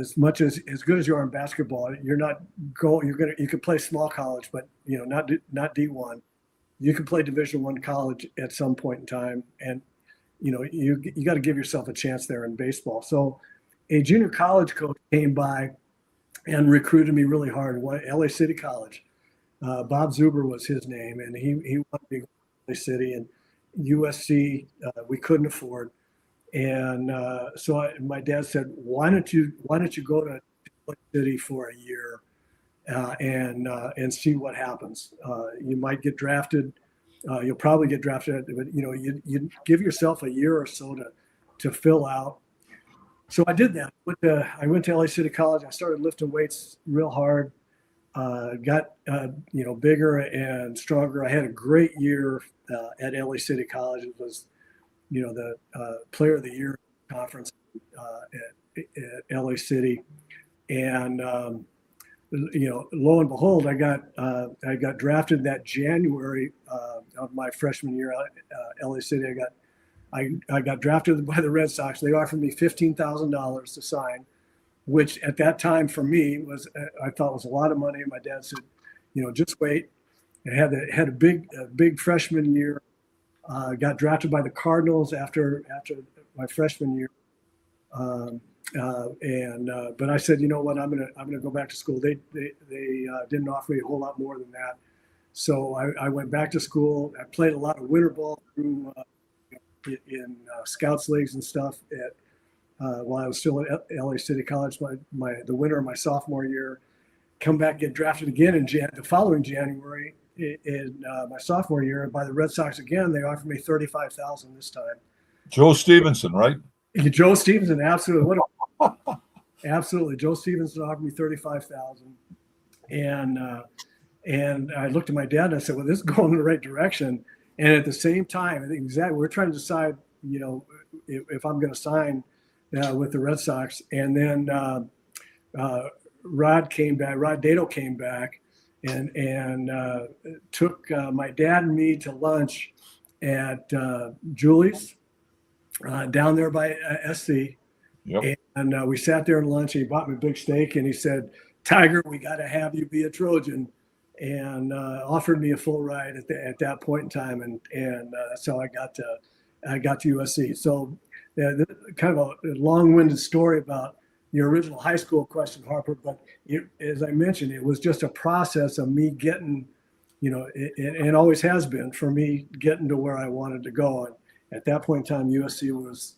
as good as you are in basketball, you can play small college, but, not D1. You can play Division I college at some point in time. And, you got to give yourself a chance there in baseball. So a junior college coach came by and recruited me really hard. LA City College. Bob Zuber was his name, and he wanted me to go to LA City, and USC we couldn't afford. And so my dad said, "Why don't you go to LA City for a year and see what happens? You might get drafted. You'll probably get drafted, but you give yourself a year or so to fill out." So I did that. I went to LA City College. I started lifting weights real hard. Got bigger and stronger. I had a great year at LA City College. It was, the Player of the Year conference at LA City, and lo and behold, I got drafted that January of my freshman year at LA City. I got drafted by the Red Sox. They offered me $15,000 to sign, which at that time for me I thought was a lot of money. And my dad said, just wait. I had a big freshman year. Got drafted by the Cardinals after my freshman year. But I said, you know what, I'm gonna go back to school. They didn't offer me a whole lot more than that. So I went back to school. I played a lot of winter ball through in scouts leagues and stuff while I was still at LA City College. The winter of my sophomore year, come back, get drafted again in the following January in my sophomore year by the Red Sox again. They offered me $35,000 this time. Joe Stevenson, right? Joe Stevenson, absolutely. Absolutely, Joe Stevenson offered me $35,000, and I looked at my dad and I said, "Well, this is going in the right direction." And at the same time, I think exactly, we're trying to decide, if I'm going to sign with the Red Sox. And then Rod Dato came back and took my dad and me to lunch at Julie's down there by SC. Yep. And we sat there and lunch. And he bought me a big steak, and he said, "Tiger, we got to have you be a Trojan," and offered me a full ride at that point in time, and that's how I got to USC. So kind of a long-winded story about your original high school question, Harper. But as I mentioned, it was just a process of me getting, it always has been for me getting to where I wanted to go. And at that point in time, USC was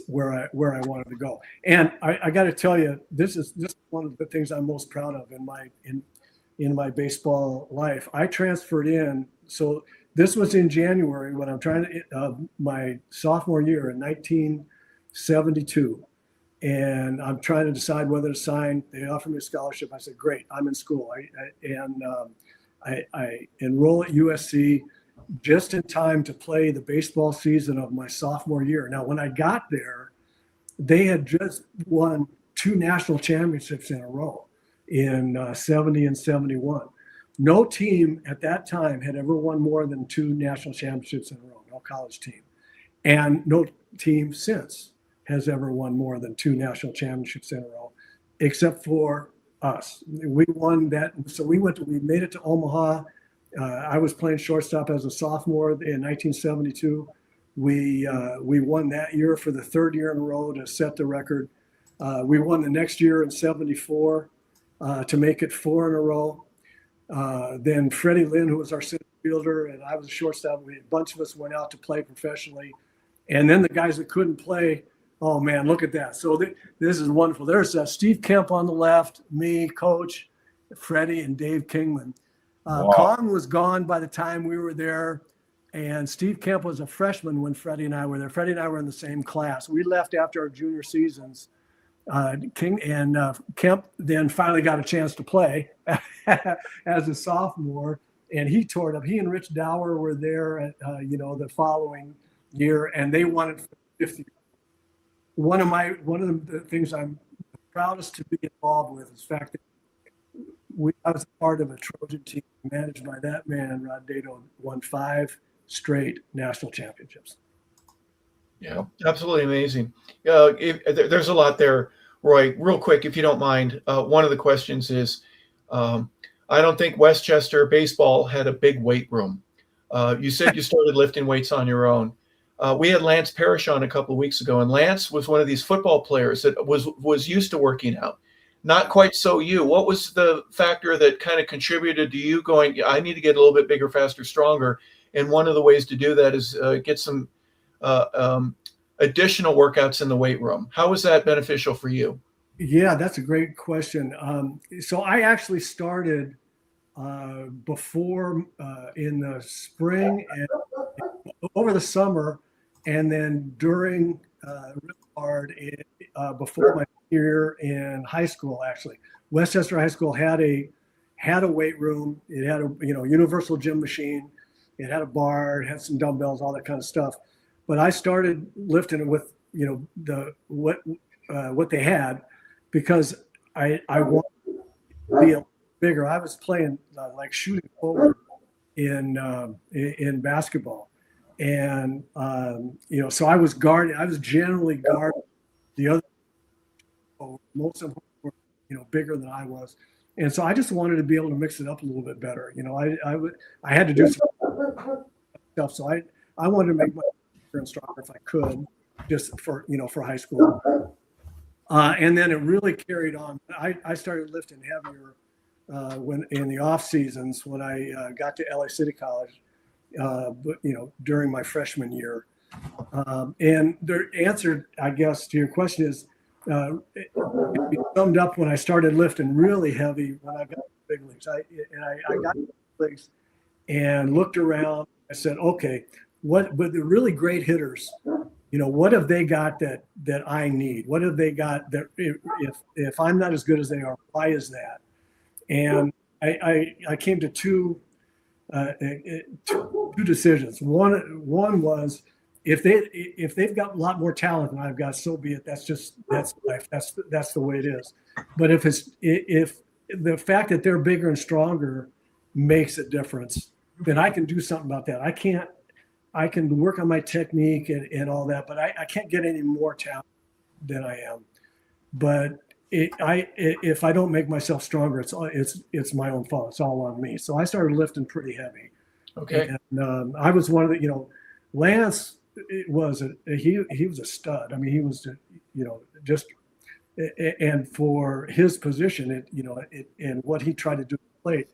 where I wanted to go. And I got to tell you, this is one of the things I'm most proud of in my baseball life. I transferred in. So this was in January when I'm trying to my sophomore year in 1972, and I'm trying to decide whether to sign. They offered me a scholarship. I said, "Great, I'm in school." I enroll at USC just in time to play the baseball season of my sophomore year. Now, when I got there, they had just won 2 national championships in a row in 70 and 71. No team at that time had ever won more than 2 national championships in a row, no college team. And no team since has ever won more than 2 national championships in a row, except for us. We won that. So we made it to Omaha I was playing shortstop as a sophomore in 1972. We won that year for the third year in a row to set the record. We won the next year in 74 to make it 4 in a row. Then Freddie Lynn, who was our center fielder, and I was a shortstop. A bunch of us went out to play professionally. And then the guys that couldn't play, oh, man, look at that. So this is wonderful. There's Steve Kemp on the left, me, Coach, Freddie, and Dave Kingman. Wow. Kong was gone by the time we were there, and Steve Kemp was a freshman when Freddie and I were there. Freddie and I were in the same class. We left after our junior seasons. Kemp then finally got a chance to play as a sophomore, and he tore it up. He and Rich Dower were there at, the following year, and they won it for 50. One of the things I'm proudest to be involved with is the fact that I was part of a Trojan team managed by that man, Rod Dato, won 5 straight national championships. Yeah, absolutely amazing. There's a lot there, Roy. Real quick, if you don't mind, one of the questions is, I don't think Westchester baseball had a big weight room. You said you started lifting weights on your own. We had Lance Parrish on a couple of weeks ago, and Lance was one of these football players that was used to working out. Not quite so you. What was the factor that kind of contributed to you going, I need to get a little bit bigger, faster, stronger? And one of the ways to do that is get some additional workouts in the weight room. How was that beneficial for you? Yeah, that's a great question. So I actually started before in the spring and over the summer, and then during really hard before my year in high school. Actually, Westchester High School had a weight room. It had a universal gym machine. It had a bar. It had some dumbbells, all that kind of stuff. But I started lifting it with what they had because I wanted to be bigger. I was playing like shooting forward in basketball, and so I was guarding. I was generally guarding the other. Most of them were bigger than I was, and so I just wanted to be able to mix it up a little bit better. I had to do some stuff, so I wanted to make my stronger if I could, just for high school. And then it really carried on. I started lifting heavier when in the off seasons when I got to LA City College, but during my freshman year. And the answer, I guess, to your question is, it summed up when I started lifting really heavy when I got to the big leagues. I got to the big leagues and looked around. I said, okay, but the really great hitters, what have they got that I need? What have they got that if I'm not as good as they are, why is that? And I came to two decisions. One was if they've got a lot more talent than I've got, so be it. That's life. That's the way it is. But if the fact that they're bigger and stronger makes a difference, then I can do something about that. I can work on my technique and all that, but I can't get any more talent than I am. But if I don't make myself stronger, it's my own fault. It's all on me. So I started lifting pretty heavy. Okay. And I was one of the, Lance was he was a stud. I mean, he was just and for his position, and what he tried to do at the plate,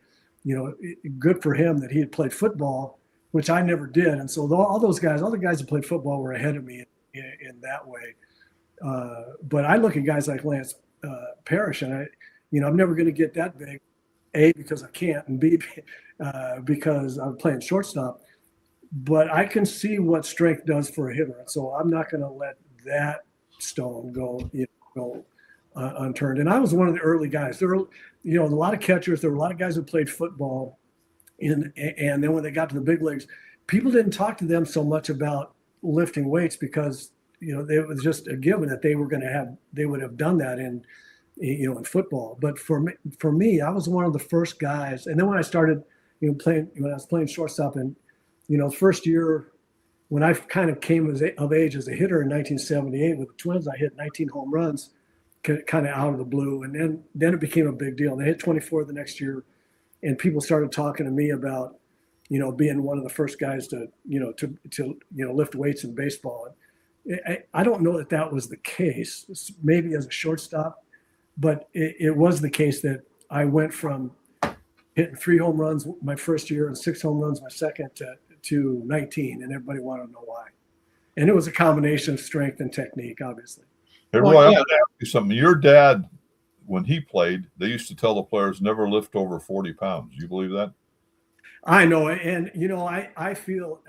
good for him that he had played football, which I never did. And so all the guys that played football were ahead of me in that way. But I look at guys like Lance Parrish, and I'm never going to get that big, A, because I can't, and B, because I'm playing shortstop. But I can see what strength does for a hitter. And so I'm not going to let that stone go unturned. And I was one of the early guys. There were, a lot of catchers. There were a lot of guys who played football. And then when they got to the big leagues, people didn't talk to them so much about lifting weights because, it was just a given that they would have done that in football. But for me, I was one of the first guys. And then when I started, when I was playing shortstop, and first year when I kind of came of age as a hitter in 1978 with the Twins, I hit 19 home runs, kind of out of the blue, and then it became a big deal. They hit 24 the next year, and people started talking to me about being one of the first guys to lift weights in baseball. I don't know that was the case, maybe as a shortstop, but it was the case that I went from hitting 3 home runs my first year and 6 home runs my second to 19, and everybody wanted to know why. And it was a combination of strength and technique, obviously. Hey, Roy, I'm going to ask you something. Your dad, when he played, they used to tell the players never lift over 40 pounds. Do you believe that? I know. And, I feel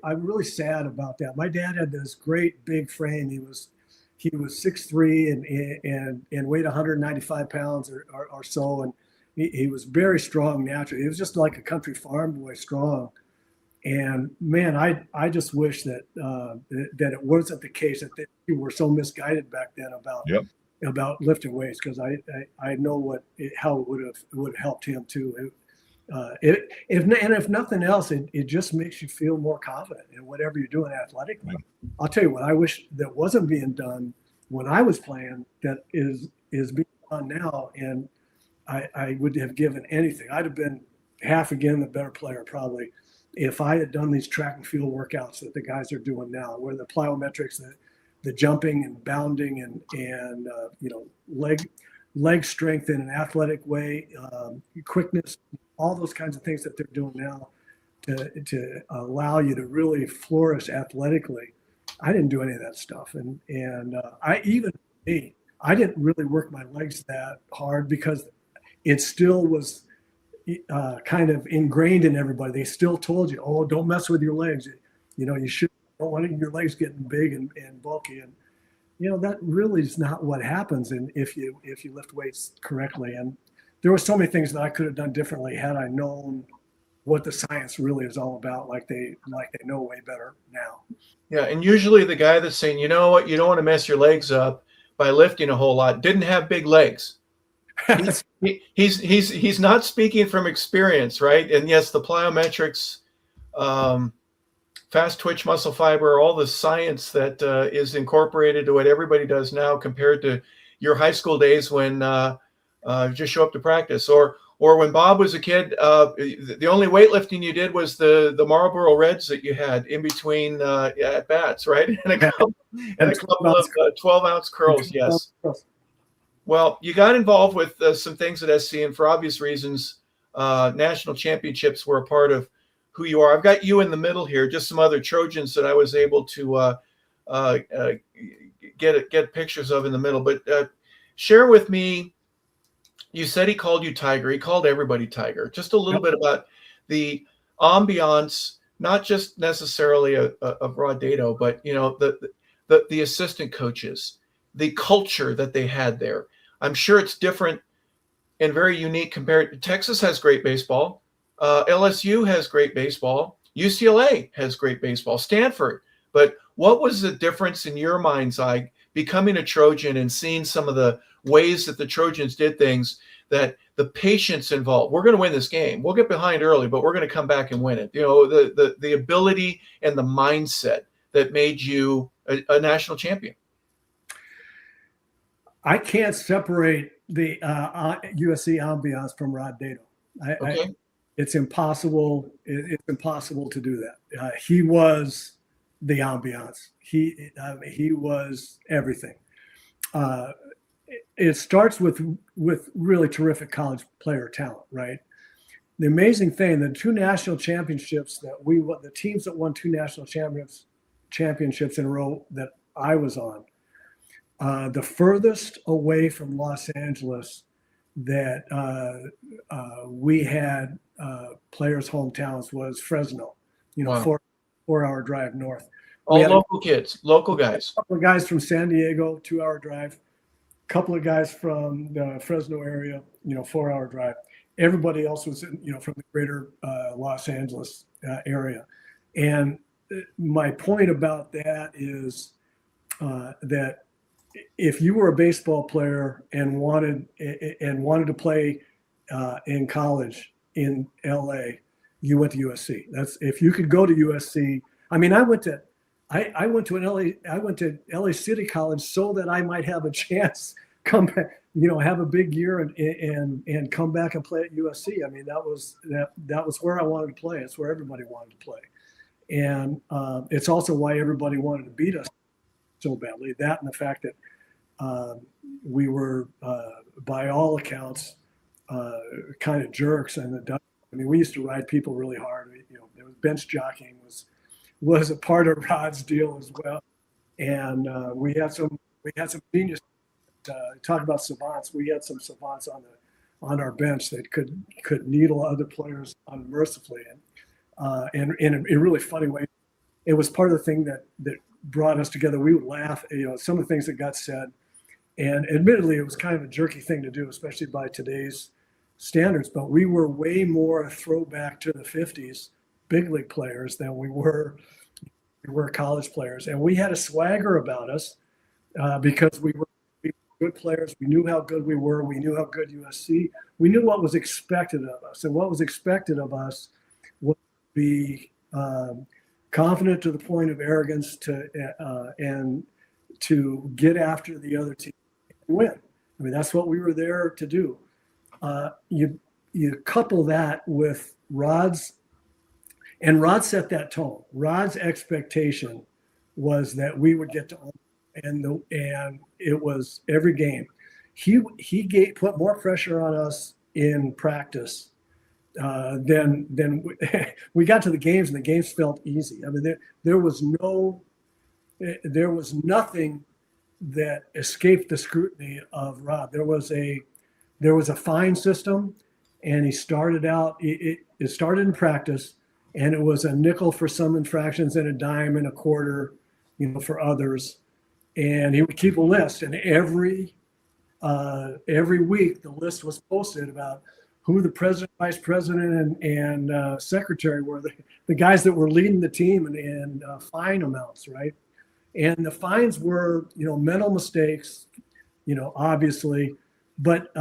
I'm really sad about that. My dad had this great big frame. He was 6'3" and weighed 195 pounds or so. And he was very strong naturally. He was just like a country farm boy strong. And man, I just wish that it wasn't the case, that you were so misguided back then about lifting weights, because I know how it would have helped him too. If nothing else, it just makes you feel more confident in whatever you're doing athletically. I'll tell you what I wish that wasn't being done when I was playing, that is being done now, and I would have given anything. I'd have been half again the better player probably if I had done these track and field workouts that the guys are doing now, where the plyometrics, the jumping and bounding and leg strength in an athletic way, quickness, all those kinds of things that they're doing now to allow you to really flourish athletically. I didn't do any of that stuff, and I didn't really work my legs that hard because it still was kind of ingrained in everybody. They still told you, "Oh, don't mess with your legs. You don't want your legs getting big and bulky." And that really is not what happens. And if you lift weights correctly, and there were so many things that I could have done differently had I known what the science really is all about, like they know way better now. Yeah, and usually the guy that's saying, you know what, you don't want to mess your legs up by lifting a whole lot, didn't have big legs. He's not speaking from experience, right? And yes, the plyometrics, fast twitch muscle fiber, all the science that is incorporated to what everybody does now compared to your high school days when just show up to practice, or when Bob was a kid, the only weightlifting you did was the Marlboro Reds that you had in between at bats, right? And a couple of 12-ounce curls, yes. Well, you got involved with some things at SC, and for obvious reasons, national championships were a part of who you are. I've got you in the middle here, just some other Trojans that I was able to get pictures of in the middle. But share with me, you said he called you Tiger. He called everybody Tiger. Just a little bit about the ambiance, not just necessarily of Rod Dedeaux, but the assistant coaches, the culture that they had there. I'm sure it's different and very unique compared to Texas has great baseball. LSU has great baseball. UCLA has great baseball. Stanford. But what was the difference in your mind's eye becoming a Trojan and seeing some of the ways that the Trojans did things, that the patience involved? We're going to win this game. We'll get behind early, but we're going to come back and win it. The ability and the mindset that made you a national champion. I can't separate the USC ambiance from Rod Dedeaux. It's impossible. It's impossible to do that. He was the ambiance. He was everything. It starts with really terrific college player talent, right? The amazing thing, the 2 national championships the teams that won 2 national championships in a row that I was on, the furthest away from Los Angeles that we had players' hometowns was Fresno, wow. 4-hour drive north. All local kids, local guys. A couple of guys from San Diego, 2-hour drive. A couple of guys from the Fresno area, 4-hour drive. Everybody else was, from the greater Los Angeles area. And my point about that is that if you were a baseball player and wanted to play in college in LA, you went to USC. That's if you could go to USC. I mean, I went to LA City College so that I might have a chance come have a big year and come back and play at USC. I mean, that was where I wanted to play. It's where everybody wanted to play. And it's also why everybody wanted to beat us so badly. That and the fact that we were, by all accounts, kind of jerks. And I mean, we used to ride people really hard. There was bench jockeying was a part of Rod's deal as well. And we had some genius. Talk about savants. We had some savants on our bench that could needle other players unmercifully, and in a really funny way. It was part of the thing that brought us together. We would laugh, some of the things that got said, and admittedly, it was kind of a jerky thing to do, especially by today's standards. But we were way more a throwback to the '50s big league players than we were college players, and we had a swagger about us because we were good players. We knew how good we were. We knew how good USC. We knew what was expected of us, and what was expected of us was to be confident to the point of arrogance and to get after the other team and win. I mean, that's what we were there to do. You couple that with Rod's, and Rod set that tone. Rod's expectation was that we would get to own, and it was every game. He put more pressure on us in practice than we got to the games, and the games felt easy. I mean, there was nothing that escaped the scrutiny of Rod. There was a fine system, and he started out. It started in practice, and it was a nickel for some infractions and a dime and a quarter, for others. And he would keep a list, and every week the list was posted about who the president, vice president, and secretary were, the guys that were leading the team, and fine amounts, right? And the fines were, mental mistakes, obviously. But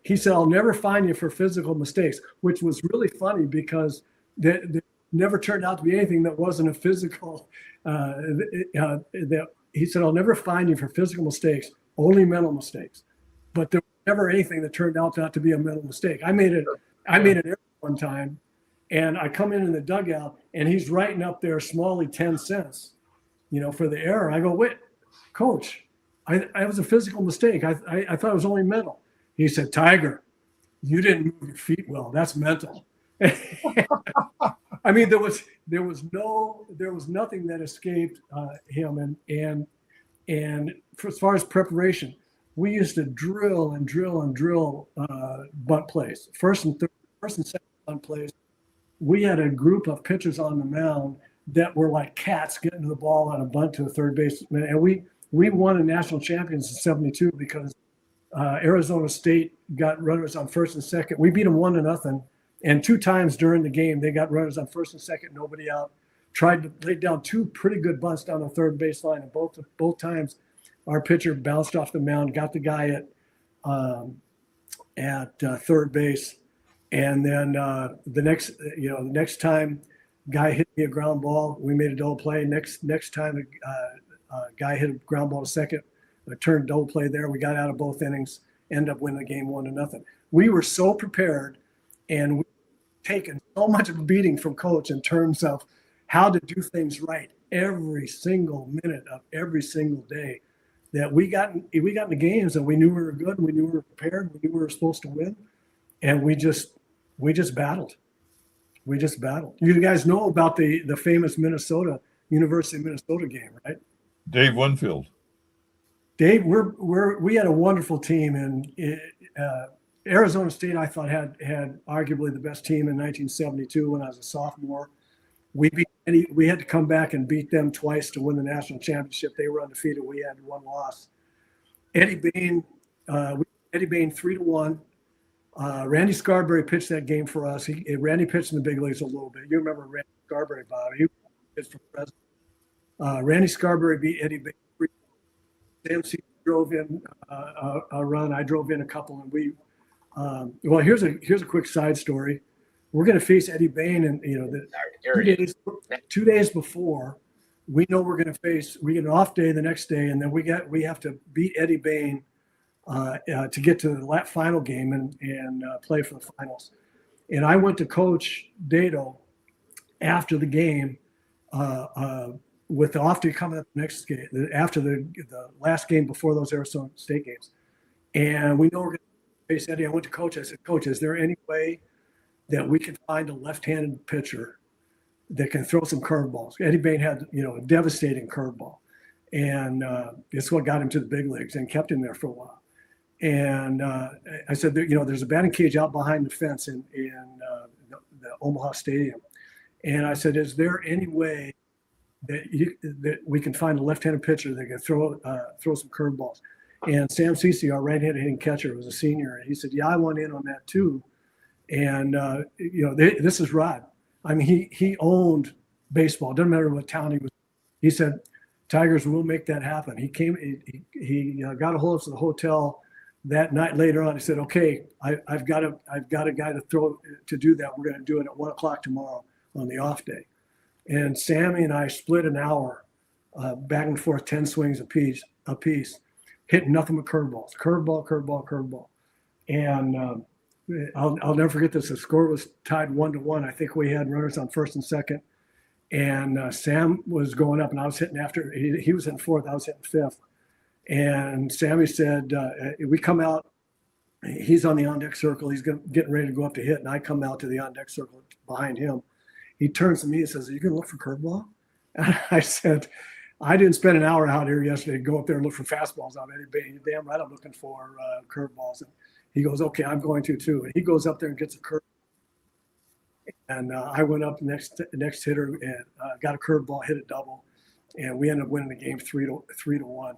he said, "I'll never fine you for physical mistakes," which was really funny because there never turned out to be anything that wasn't a physical. That he said, "I'll never fine you for physical mistakes, only mental mistakes." But there was never anything that turned out not to be a mental mistake. I made an error one time, and I come in the dugout, and he's writing up there Smalley 10 cents, for the error. I go, "Wait, coach, I was a physical mistake. I thought it was only mental." He said, "Tiger, you didn't move your feet well. That's mental." I mean, there was nothing that escaped him, and as far as preparation, we used to drill bunt plays, first and second bunt plays. We had a group of pitchers on the mound that were like cats getting the ball on a bunt to a third baseman, and we won a national champions in '72 because Arizona State got runners on first and second. We beat them 1-0. And 2 times during the game, they got runners on first and second, nobody out. Tried to lay down 2 pretty good bunts down the third baseline, and both times, our pitcher bounced off the mound, got the guy at third base, and then the next time, guy hit me a ground ball. We made a double play. Next time, guy hit a ground ball to second, a turned double play there. We got out of both innings, end up winning the game 1-0. We were so prepared, and we taken so much of a beating from coach in terms of how to do things right every single minute of every single day, that we got in the games, and we knew we were good, and we knew we were prepared, we knew we were supposed to win, and we just battled. You guys know about the famous University of Minnesota game, right? Dave Winfield. Dave, we had a wonderful team, and Arizona State, I thought, had arguably the best team in 1972 when I was a sophomore. We had to come back and beat them twice to win the national championship. They were undefeated. We had 1 loss. Eddie Bain 3-1. Randy Scarberry pitched that game for us. Randy pitched in the big leagues a little bit. You remember Randy Scarberry, Bob? He pitched for president. Randy Scarberry beat Eddie Bain. Sam C drove in a run. I drove in a couple, and we. Well, here's a quick side story. We're going to face Eddie Bain, and 2 days before, we know we get an off day the next day, and then we have to beat Eddie Bain to get to the final game and play for the finals. And I went to Coach Dado after the game with the off day coming up next game, after the last game before those Arizona State games. And we know we're going to face Eddie. I went to Coach. I said, Coach, is there any way that we can find a left-handed pitcher that can throw some curveballs? Eddie Bain had, a devastating curveball. And it's what got him to the big leagues and kept him there for a while. And I said, there's a batting cage out behind the fence in the Omaha Stadium. And I said, is there any way that we can find a left-handed pitcher that can throw some curveballs? And Sam Cece, our right-handed hitting catcher, was a senior. And he said, yeah, I want in on that too. And, this is Rod. I mean, he owned baseball. Doesn't matter what town he was. He said, Tigers will make that happen. He came, he got a hold of us at the hotel that night later on. He said, okay, I've got a guy to do that. We're going to do it at 1:00 tomorrow on the off day. And Sammy and I split an hour back and forth, 10 swings apiece, hitting nothing but curveballs, curveball. And I'll never forget this. The score was tied 1-1. I think we had runners on first and second. And Sam was going up, and I was hitting after. He was hitting fourth. I was hitting fifth. And Sammy said, we come out. He's on the on-deck circle. He's getting ready to go up to hit, and I come out to the on-deck circle behind him. He turns to me and says, are you going to look for curveball? And I said, I didn't spend an hour out here yesterday to go up there and look for fastballs out of anybody. Damn right I'm looking for curveballs. And he goes, okay, I'm going to too. And he goes up there and gets a curve. And I went up next hitter and got a curveball, hit a double, and we ended up winning the game 3-1.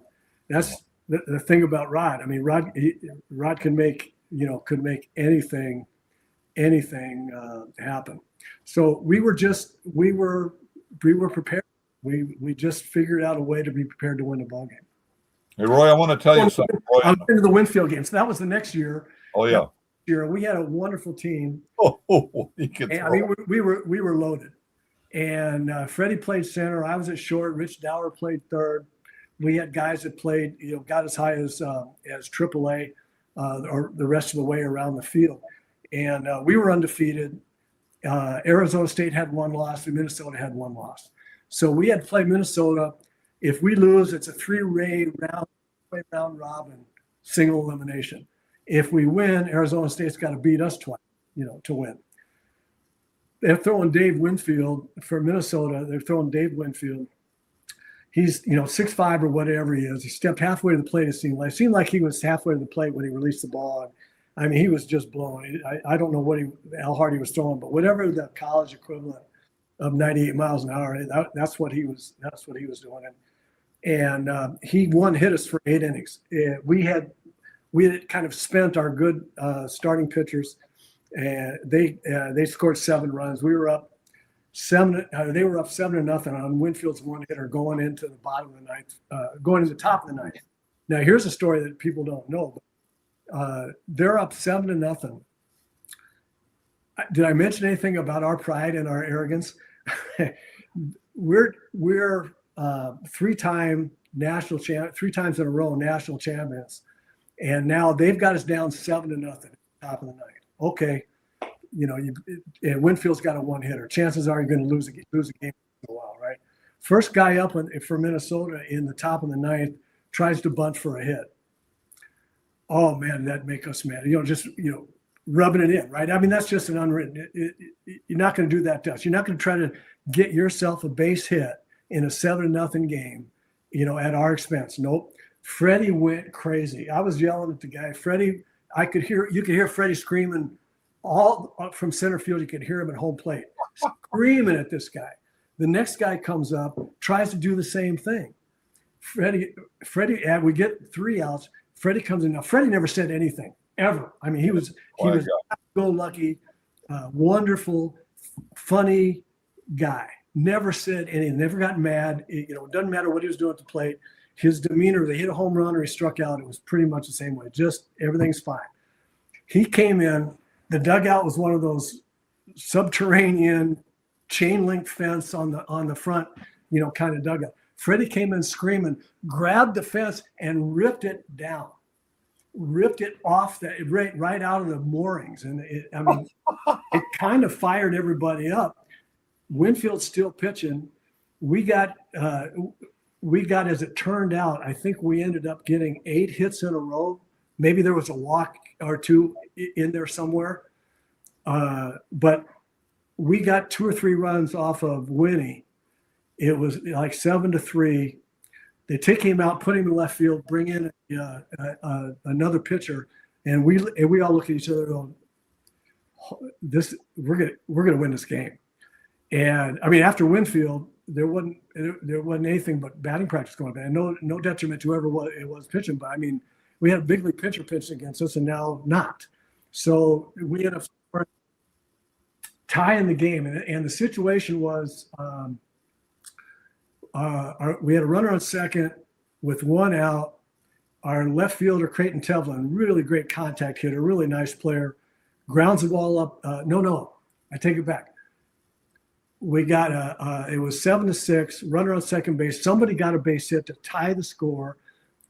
That's the thing about Rod. I mean, Rod can make anything happen. So we were prepared. We just figured out a way to be prepared to win the ball game. Hey, Roy, I want to tell you something. Roy, I went into the Winfield game. So that was the next year. Oh yeah. Year we had a wonderful team. I mean, we were loaded. And Freddie played center. I was at short. Rich Dower played third. We had guys that played, got as high as AAA or the rest of the way around the field. And we were undefeated. Arizona State had one loss, and Minnesota had one loss. So we had to play Minnesota. If we lose, it's a three-way round robin, single elimination. If we win, Arizona State's got to beat us twice, to win. They're throwing Dave Winfield for Minnesota. They're throwing Dave Winfield. He's, 6'5" or whatever he is. He stepped halfway to the plate. It seemed like he was halfway to the plate when he released the ball. I mean, he was just blown. I don't know how hard he was throwing, but whatever the college equivalent of 98 miles an hour, that's what he was doing. And he hit us for 8 innings. We had kind of spent our good starting pitchers, and they scored 7 runs. We were up 7. They were up 7-0 on Winfield's one hitter going into the bottom of the ninth, going to the top of the ninth. Now here's a story that people don't know. They're up 7-0. Did I mention anything about our pride and our arrogance? We're 3-time national champ, 3 times in a row national champions. And now they've got us down 7-0 at the top of the ninth. Okay, and Winfield's got a one hitter. Chances are you're going to lose a game in a while, right? First guy up for Minnesota in the top of the ninth tries to bunt for a hit. Oh man, that'd make us mad. Just rubbing it in, right? I mean, that's just an unwritten. You're not going to do that to us. You're not going to try to get yourself a base hit in a 7-0 game, at our expense. Nope. Freddie went crazy. I was yelling at the guy. Freddie, you could hear Freddie screaming all up from center field. You could hear him at home plate screaming at this guy. The next guy comes up, tries to do the same thing. Freddie, we get 3 outs. Freddie comes in. Now, Freddie never said anything ever. I mean, he was happy-go-lucky, wonderful, funny guy. Never said anything. Never got mad. It doesn't matter what he was doing at the plate. His demeanor, they hit a home run or he struck out, it was pretty much the same way. Just everything's fine. He came in. The dugout was one of those subterranean chain link fence on the front, kind of dugout. Freddie came in screaming, grabbed the fence and ripped it down. ripped it off right out of the moorings. And it kind of fired everybody up. Winfield's still pitching. We got, as it turned out, I think we ended up getting 8 hits in a row. Maybe there was a walk or 2 in there somewhere. But we got 2 or 3 runs off of Winnie. It was like 7-3. They take him out, put him in left field, bring in another pitcher, and we all look at each other going, we're gonna win this game. And I mean, after Winfield, there wasn't anything but batting practice going on. No detriment to whoever it was pitching, but I mean, we had a big league pitcher pitching against us, and now not. So we ended up tying the game, and the situation was we had a runner on second with 1 out. Our left fielder, Creighton Tevlin, really great contact hitter, really nice player, grounds the ball up. No, I take it back. We got it was 7-6, runner on second base. Somebody got a base hit to tie the score,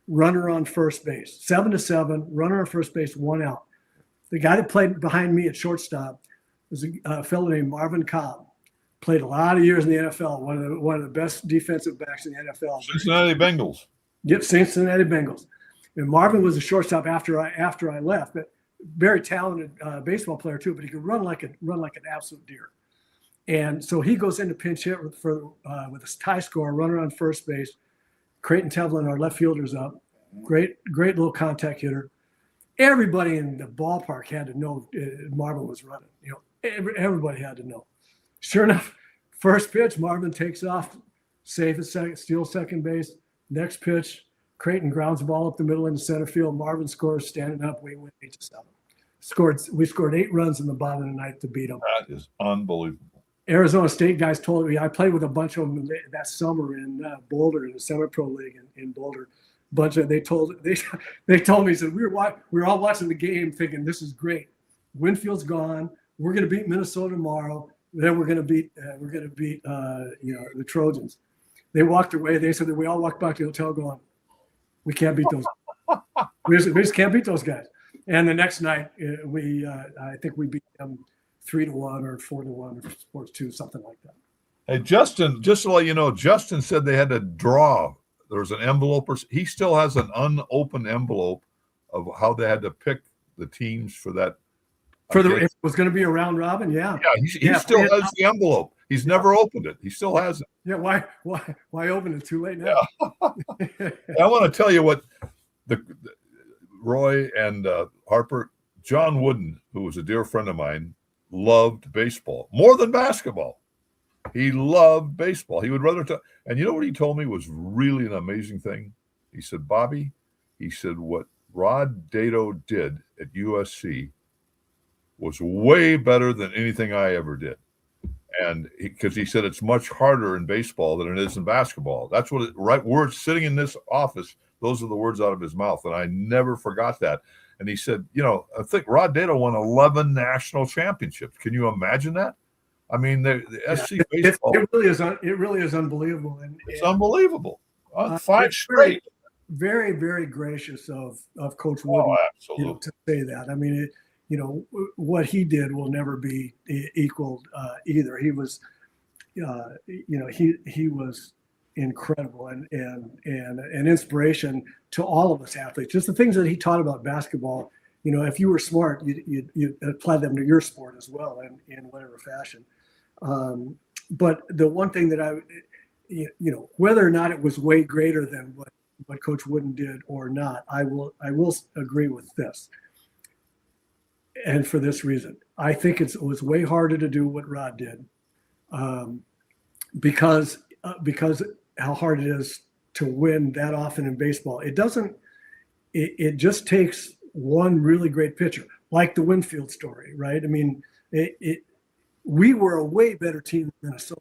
runner on first base. 7-7, runner on first base, 1 out. The guy that played behind me at shortstop was a fellow named Marvin Cobb. Played a lot of years in the NFL, one of the best defensive backs in the NFL. Cincinnati Bengals. Yep, Cincinnati Bengals. And Marvin was a shortstop after I left, but very talented baseball player too. But he could run like an absolute deer. And so he goes into pinch hit with a tie score, runner on first base. Creighton Tevlin, our left fielder's up. Great little contact hitter. Everybody in the ballpark had to know Marvin was running. You know, everybody had to know. Sure enough, first pitch, Marvin takes off, safe at second, steals second base. Next pitch, Creighton grounds the ball up the middle into center field. Marvin scores standing up. We win 8-7. We scored 8 runs in the bottom of the ninth to beat them. That is unbelievable. Arizona State guys told me, I played with a bunch of them that summer in Boulder, in the semi-pro league in Boulder. They told me, said we were all watching the game thinking this is great. Winfield's gone. We're going to beat Minnesota tomorrow. Then we're going to beat the Trojans. They walked away. They said that we all walked back to the hotel going, we can't beat those. we just can't beat those guys. And the next night I think we beat them 3-1 or 4-1 or 4-2, something like that. Hey, Justin, just to let you know, Justin said they had to draw. There was an envelope. He still has an unopened envelope of how they had to pick the teams for that. It was going to be a round robin, yeah. Yeah, he still has the envelope. He's never opened it. He still has it. Yeah, why open it? Too late now. Yeah. I want to tell you what Roy and Harper, John Wooden, who was a dear friend of mine, loved baseball more than basketball. He loved baseball. He would rather and you know what he told me was really an amazing thing? He said, Bobby, he said, what Rod Dato did at USC was way better than anything I ever did. And because he said it's much harder in baseball than it is in basketball. That's what words sitting in this office, those are the words out of his mouth. And I never forgot that. And he said, I think Rod Dato won 11 national championships. Can you imagine that? I mean, the SC baseball. It really is unbelievable. It's unbelievable. 5 straight. Very, very gracious of Coach Wooden to say that. I mean, what he did will never be equaled either. He was, he was incredible and an inspiration to all of us athletes. Just the things that he taught about basketball. If you were smart, you'd apply them to your sport as well in whatever fashion. But the one thing that whether or not it was way greater than what Coach Wooden did or not, I will agree with this. And for this reason, I think it was way harder to do what Rod did, because how hard it is to win that often in baseball. It just takes one really great pitcher, like the Winfield story, right? I mean, we were a way better team than Minnesota,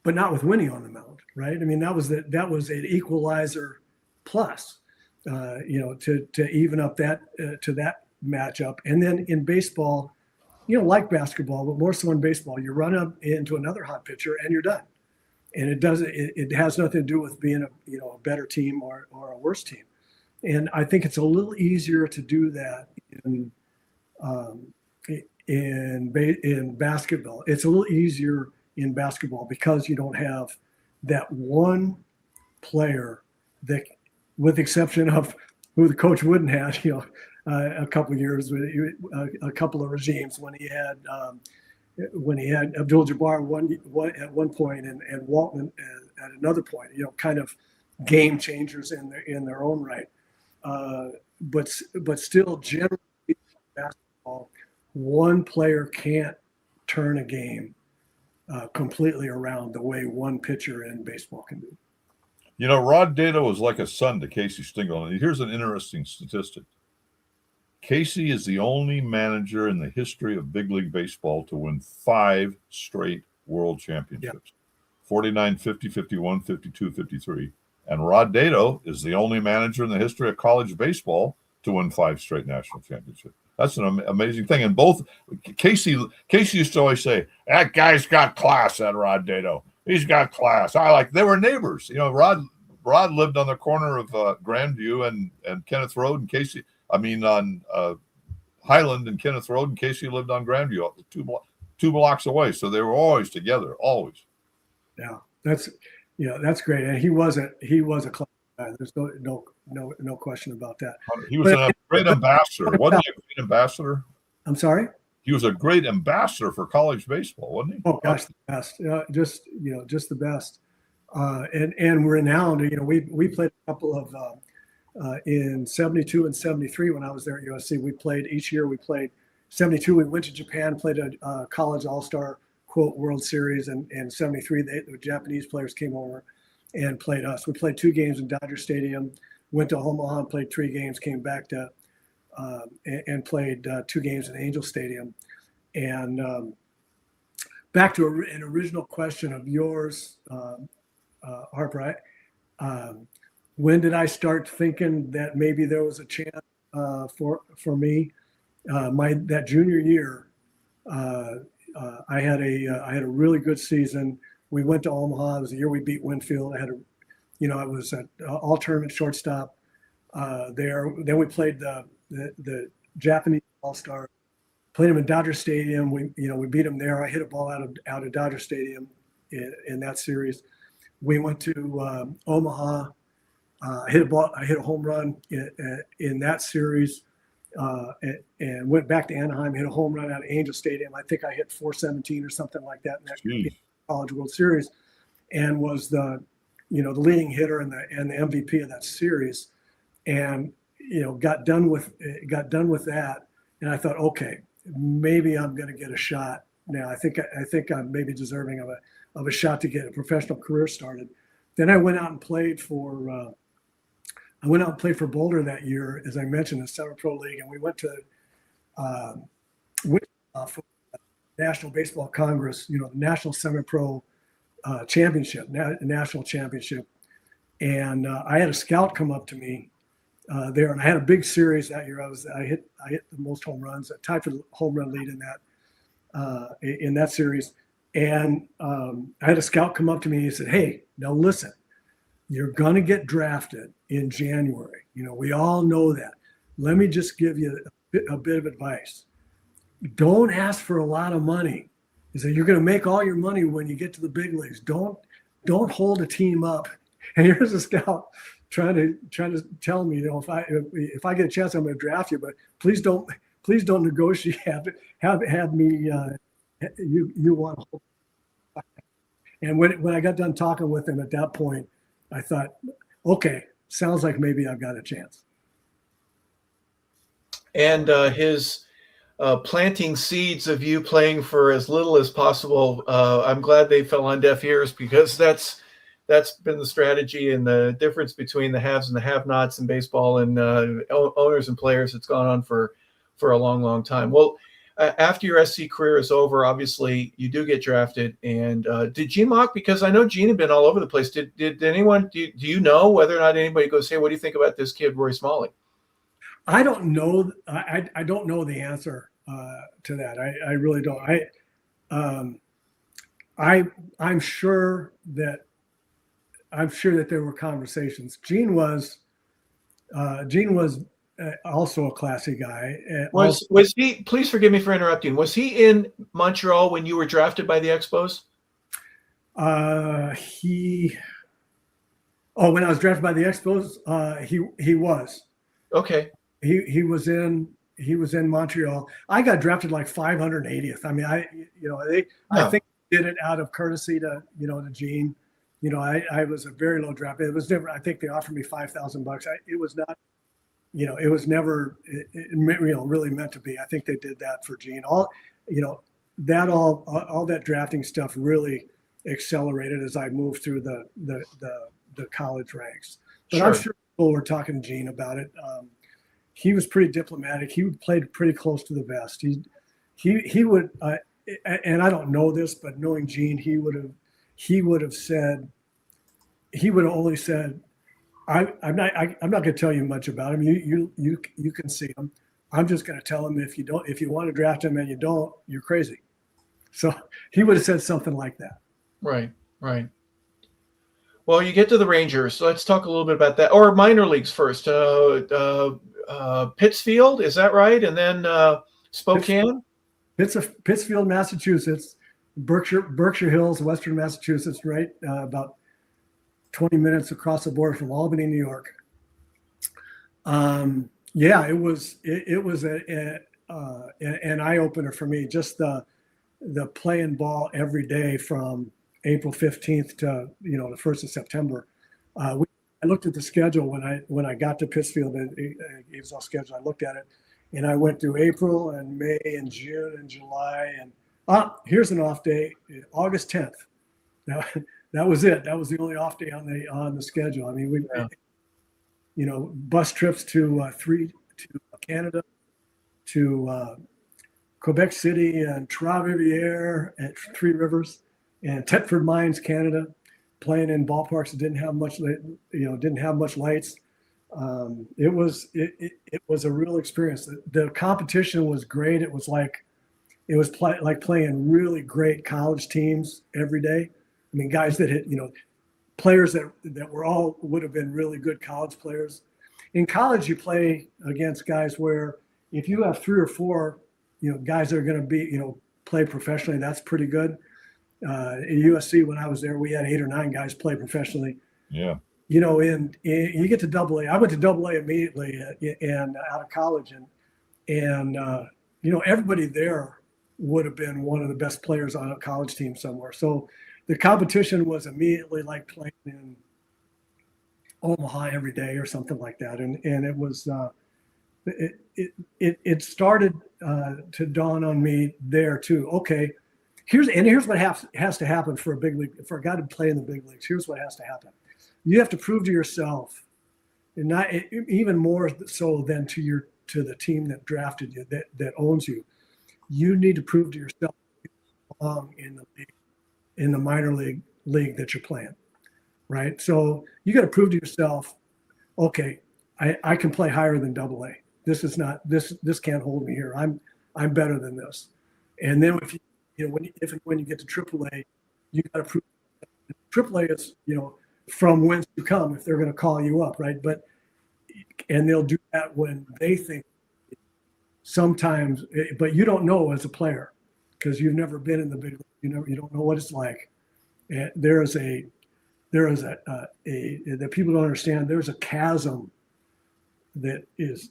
but not with Winnie on the mound, right? I mean, that was an equalizer plus, to even up that to that matchup. And then in baseball, like basketball, but more so in baseball, you run up into another hot pitcher and you're done. And it has nothing to do with being a better team or a worse team. And I think it's a little easier to do that um, in basketball. It's a little easier in basketball because you don't have that one player that, with the exception of who the coach wouldn't have, a couple of years, a couple of regimes when he had Abdul-Jabbar at one point and Waltman at another point, kind of game changers in their own right. But still, generally, basketball, one player can't turn a game completely around the way one pitcher in baseball can do. Rod Dedeaux was like a son to Casey Stengel. And here's an interesting statistic. Casey is the only manager in the history of big league baseball to win 5 straight world championships. 49, 50, 51, 52, 53. And Rod Dedeaux is the only manager in the history of college baseball to win 5 straight national championships. That's an amazing thing. And both Casey used to always say, that guy's got class, that Rod Dedeaux. He's got class. They were neighbors. Rod lived on the corner of Grandview and Kenneth Road, and Casey, on Highland and Kenneth Road, and Casey lived on Grandview, 2 blocks away. So they were always together, always. Yeah, that's great. And he was a class guy. There's no question about that. He was a great ambassador. Wasn't he a great ambassador? I'm sorry? He was a great ambassador for college baseball, wasn't he? Oh gosh, the best. Just the best. And renowned. We played a couple of in 72 and 73 when I was there at USC. We played each year. We played 72. We went to Japan, played a college all-star quote World Series, and 73 the Japanese players came over and played us. We played 2 games in Dodger Stadium, went to Omaha and played 3 games, came back to and played 2 games in Angel Stadium. And back to an original question of yours, Harper, when did I start thinking that maybe there was a chance for me? That junior year, I had a really good season. We went to Omaha. It was the year we beat Winfield. I was an all-tournament shortstop there. Then we played the Japanese All-Star. Played them in Dodger Stadium. We beat them there. I hit a ball out of Dodger Stadium in that series. We went to Omaha. I hit a home run in that series, and went back to Anaheim. Hit a home run out of Angel Stadium. I think I hit 417 or something like that in that College World Series, and was the leading hitter and the MVP of that series. And got done with that, and I thought, okay, maybe I'm going to get a shot now. I think I'm maybe deserving of a shot to get a professional career started. Then I went out and played for Boulder that year, as I mentioned, the Semi-Pro League, and we went to Wichita for the National Baseball Congress, the National Semi-Pro Championship, National Championship. And I had a scout come up to me there, and I had a big series that year. I hit the most home runs, I tied for the home run lead in that series. And I had a scout come up to me and he said, "Hey, now listen, you're going to get drafted in January. We all know that. Let me just give you a bit of advice. Don't ask for a lot of money. He said, you're going to make all your money when you get to the big leagues. Don't hold a team up." And here's a scout trying to tell me, if I get a chance, I'm going to draft you, but please don't negotiate. Have me. You want to hold. And when I got done talking with him at that point, I thought, okay, sounds like maybe I've got a chance. And his planting seeds of you playing for as little as possible, I'm glad they fell on deaf ears, because that's been the strategy and the difference between the haves and the have-nots in baseball, and owners and players. It's gone on for a long, long time. Well, after your SC career is over, obviously you do get drafted. And did Gene Mock, because I know Gene had been all over the place, did anyone, do you know whether or not anybody goes, "Hey, what do you think about this kid, Roy Smalley"? I don't know. I don't know the answer to that. I really don't. I'm sure that there were conversations. Gene was Gene was also a classy guy. Was he? Please forgive me for interrupting. Was he in Montreal when you were drafted by the Expos? When I was drafted by the Expos, he was. Okay. He was in Montreal. I got drafted like 580th. I mean, I think they did it out of courtesy to Gene. I was a very low draft. It was never. I think they offered me $5,000. It was not. It was never really meant to be. I think they did that for Gene. All that drafting stuff really accelerated as I moved through the college ranks. But sure. I'm sure people were talking to Gene about it. He was pretty diplomatic. He played pretty close to the vest. He would, and I don't know this, but knowing Gene, he would have only said, I'm not going to tell you much about him. You can see him. I'm just going to tell him if you want to draft him and you don't, you're crazy. So he would have said something like that. Right. Well, you get to the Rangers. So let's talk a little bit about that, or minor leagues first. Pittsfield, is that right? And then Spokane. Pittsfield, Massachusetts, Berkshire Hills, Western Massachusetts, right about 20 minutes across the border from Albany, New York. It was an eye opener for me. Just the playing ball every day from April 15th to the 1st of September. I looked at the schedule when I got to Pittsfield. It was all scheduled. I looked at it, and I went through April and May and June and July. And here's an off day, August 10th. Now, that was it. That was the only off day on the schedule. I mean, bus trips to Canada, to Quebec City and Trois-Rivières at Three Rivers, and Thetford Mines, Canada, playing in ballparks that didn't have much lights. It was a real experience. The competition was great. It was like playing really great college teams every day. I mean, guys that had, players that would have been really good college players. In college, you play against guys where if you have 3 or 4, guys that are going to be, play professionally, that's pretty good. At USC, when I was there, we had 8 or 9 guys play professionally. Yeah. And you get to AA. I went to AA immediately and out of college, and everybody there would have been one of the best players on a college team somewhere. So the competition was immediately like playing in Omaha every day or something like that. And it was it started to dawn on me there too. Okay, here's what has to happen for a guy to play in the big leagues. Here's what has to happen. You have to prove to yourself, and not even more so than to the team that drafted you, that owns you. You need to prove to yourself you belong in the minor league that you're playing, right? So you got to prove to yourself, okay, I can play higher than AA. This is not this can't hold me here. I'm better than this. And then when you get to AAA, you got to prove AAA is from whence you come if they're going to call you up, right? And they'll do that when they think sometimes, but you don't know as a player because you've never been in the big league. You don't know what it's like. And there is a that people don't understand. There's a chasm that is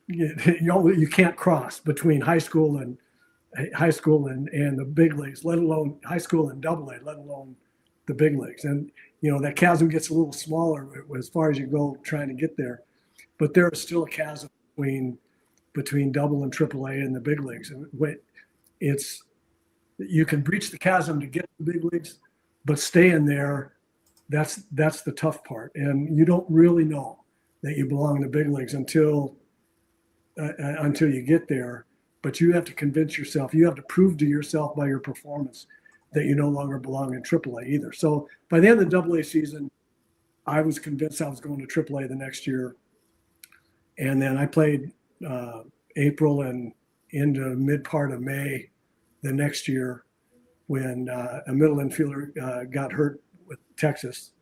you can't cross between high school and the big leagues, let alone high school and AA, let alone the big leagues. And that chasm gets a little smaller as far as you go trying to get there, but there is still a chasm between double and AAA and the big leagues. And you can breach the chasm to get to the big leagues, but staying there, that's the tough part. And you don't really know that you belong in the big leagues until you get there. But you have to convince yourself, you have to prove to yourself by your performance that you no longer belong in AAA either. So by the end of the AA season, I was convinced I was going to AAA the next year. And then I played April and into mid part of May the next year when a middle infielder got hurt with Texas.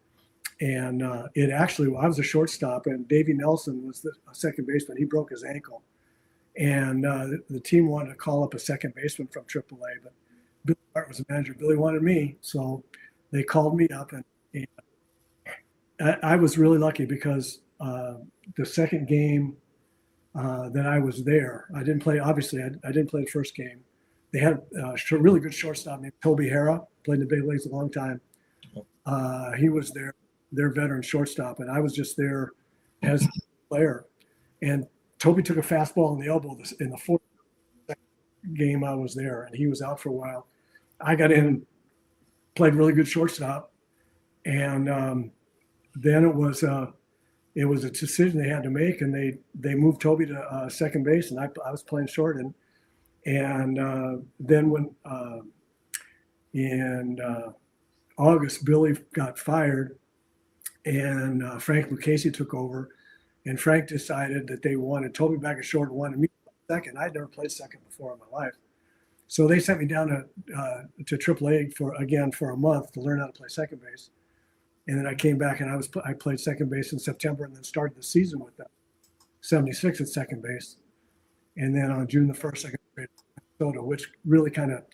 And it actually, I was a shortstop, and Davey Nelson was the second baseman. He broke his ankle, and the team wanted to call up a second baseman from AAA, but Billy Hart was the manager. Billy wanted me, so they called me up, and I was really lucky because the second game that I was there, I didn't play. Obviously, I didn't play the first game. They had a really good shortstop named Toby Hara, played in the big leagues a long time. He was their veteran shortstop, and I was just there as a player. And Toby took a fastball in the elbow in the fourth game I was there, and he was out for a while. I got in, played really good shortstop, and then it was a decision they had to make, and they moved Toby to second base, and I was playing short, and then when in August Billy got fired, and Frank Lucchese took over, and Frank decided that they wanted Toby back at short and wanted me second. I'd never played second before in my life, so they sent me down to AAA for a month to learn how to play second base. And then I came back and I played second base in September, and then started the season with them, 76 at second base. And then on June the 1st, I got traded to Minnesota, which really kind of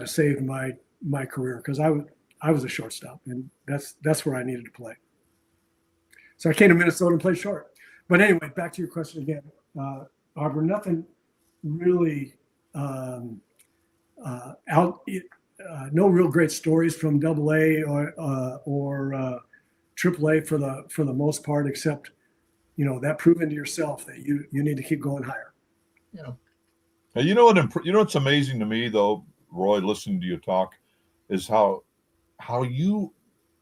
saved my career, because I was a shortstop, and that's where I needed to play. So I came to Minnesota and played short. But anyway, back to your question again, Auburn. Nothing really no real great stories from AA or AAA for the most part, except that proving to yourself that you need to keep going higher. Yeah. Now, what's amazing to me though, Roy, listening to you talk, is how you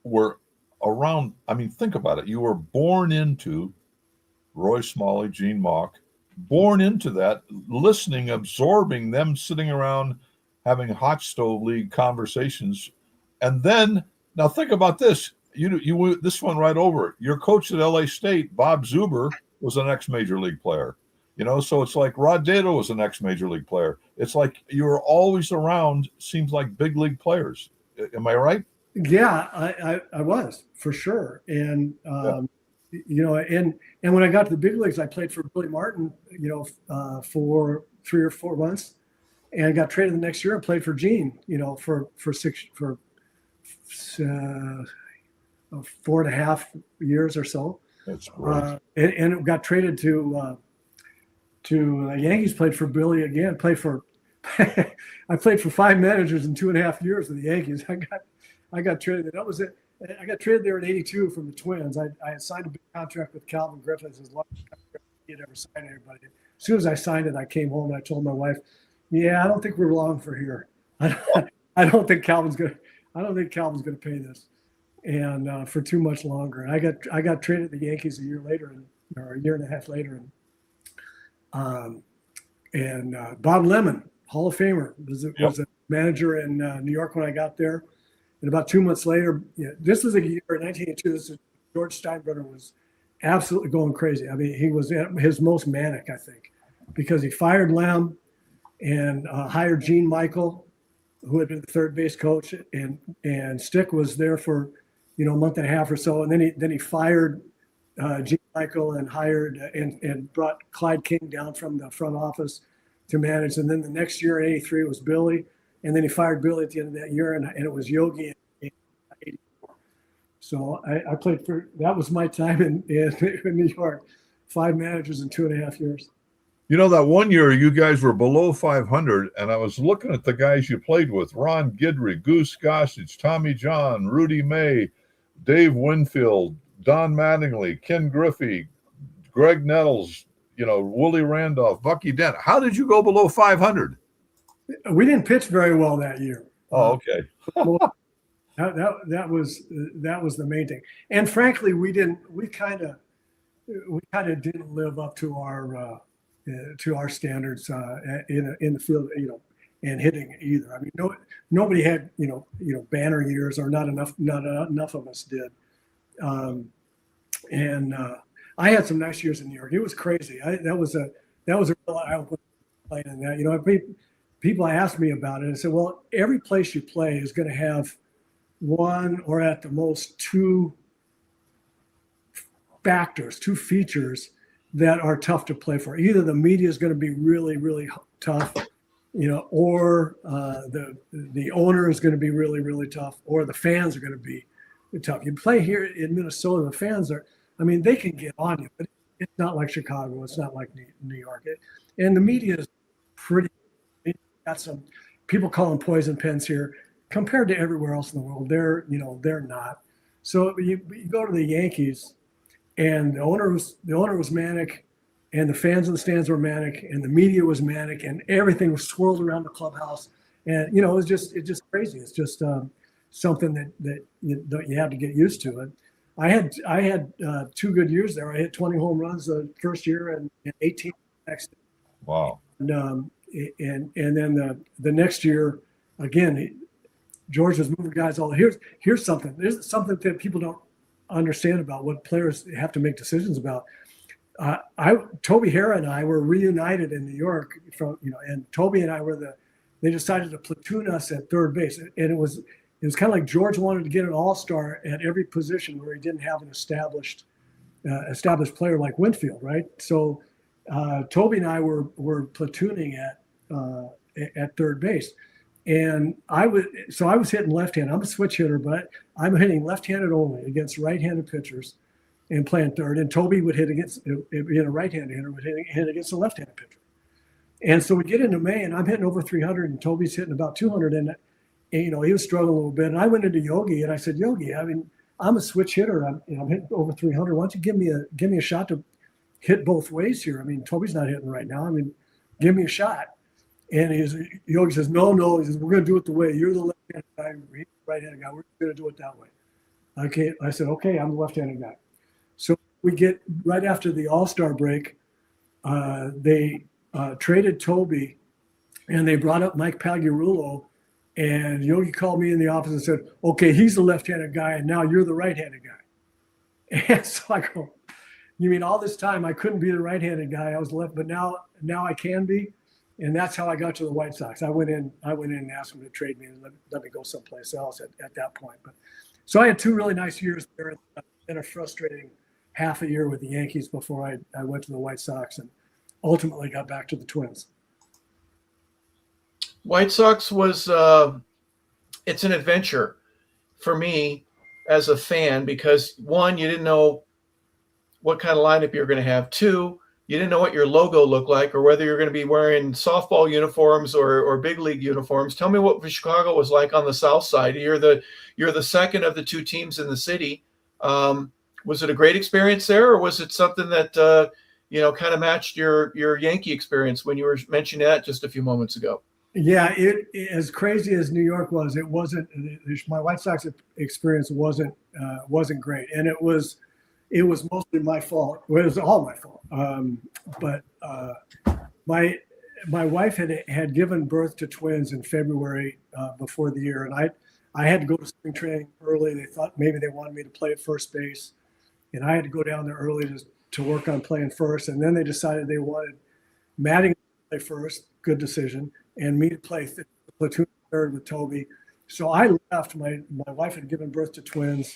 were around. I mean, think about it. You were born into Roy Smalley, Gene Mauch, born into that, listening, absorbing them, sitting around having hot stove league conversations. And then, now think about this. You this one right over. Your coach at LA State, Bob Zuber, was an ex-major league player. So it's like Rod Dedeaux was an ex-major league player. It's like you were always around, seems like big league players. Am I right? Yeah, I was, for sure. And, and when I got to the big leagues, I played for Billy Martin, for 3 or 4 months. And I got traded the next year and played for Gene, for 4.5 years or so. That's great. And it got traded to the Yankees. Played for Billy again. I played for 5 managers in 2.5 years with the Yankees. I got traded. That was it. I got traded there in '82 from the Twins. I had signed a big contract with Calvin Griffiths, his largest contract he had ever signed anybody. As soon as I signed it, I came home and I told my wife, "Yeah, I don't think we're long for here. I don't think Calvin's gonna pay this, and for too much longer." And I got traded to the Yankees a year later, or a year and a half later, and Bob Lemon, Hall of Famer, was a manager in New York when I got there. And about 2 months later, this was a year in 1982. George Steinbrenner was absolutely going crazy. I mean, he was at his most manic, I think, because he fired Lem and hired Gene Michael, who had been the third base coach, and Stick was there for a month and a half or so, and then he fired Gene Michael and hired and brought Clyde King down from the front office to manage. And then the next year in '83 it was Billy, and then he fired Billy at the end of that year, and it was Yogi in '84. So I played that was my time in New York, 5 managers in 2.5 years. That one year you guys were below 500, and I was looking at the guys you played with: Ron Guidry, Goose Gossage, Tommy John, Rudy May, Dave Winfield, Don Mattingly, Ken Griffey, Greg Nettles, Willie Randolph, Bucky Dent. How did you go below 500? We didn't pitch very well that year. Oh, okay. that was the main thing. And frankly, we kind of didn't live up to our standards in the field, and hitting either. I mean, nobody had banner years, or not enough of us did. And I had some nice years in New York. It was crazy. That was a real eye-opener playing in that. People asked me about it and said, well, every place you play is going to have one or at the most two factors, two features that are tough to play for. Either the media is going to be really, really tough, or the owner is going to be really, really tough, or the fans are going to be tough. You play here in Minnesota, the fans are, they can get on you, but it's not like Chicago. It's not like New York. And the media is pretty, got some people call them poison pens here compared to everywhere else in the world. They're not. So you go to the Yankees, and the owner was manic, and the fans in the stands were manic, and the media was manic, and everything was swirled around the clubhouse. And it's just crazy. It's just something that you have to get used to. And I had 2 good years there. I hit 20 home runs the first year and 18 next. Wow. And then the next year, again, George was moving guys all. Here's something. There's something that people don't understand about what players have to make decisions about. Toby Harrah and I were reunited in New York and Toby and I they decided to platoon us at third base. And it was kind of like George wanted to get an all-star at every position where he didn't have an established player like Winfield, right? So Toby and I were platooning at third base. And I was hitting left-handed. I'm a switch hitter, but I'm hitting left-handed only against right-handed pitchers and playing third. And Toby would hit against, being a right-handed hitter, would hit against a left-handed pitcher. And so we get into May, and I'm hitting over 300, and Toby's hitting about 200. And he was struggling a little bit. And I went into Yogi, and I said, Yogi, I'm a switch hitter. I'm hitting over 300. Why don't you give me a shot to hit both ways here? Toby's not hitting right now. Give me a shot. And Yogi says, no. He says, we're going to do it the way. You're the left-handed guy. He's the right-handed guy. We're going to do it that way. Okay. I said, okay, I'm the left-handed guy. So we get right after the All-Star break, they traded Toby, and they brought up Mike Pagliarulo. And Yogi called me in the office and said, okay, he's the left-handed guy, and now you're the right-handed guy. And so I go, you mean all this time I couldn't be the right-handed guy? I was left, but now I can be. And that's how I got to the White Sox. I went in and asked them to trade me and let me go someplace else at that point. But so I had 2 really nice years there, and a frustrating half a year with the Yankees before I went to the White Sox and ultimately got back to the Twins. White Sox was it's an adventure for me as a fan because 1, you didn't know what kind of lineup you were going to have. 2, you didn't know what your logo looked like or whether you're going to be wearing softball uniforms or big league uniforms. Tell me what Chicago was like on the South Side. You're the second of the 2 teams in the city. Was it a great experience there, or was it something that kind of matched your Yankee experience when you were mentioning that just a few moments ago? Yeah, it as crazy as New York was, it wasn't. My White Sox experience wasn't great, and it was mostly my fault. Well, it was all my fault. But my wife had given birth to twins in February before the year, and I had to go to spring training early. They thought maybe they wanted me to play at first base, and I had to go down there early to work on playing first. And then they decided they wanted Matting to play first, good decision, and me to play platoon third with Toby. So I left. My wife had given birth to twins.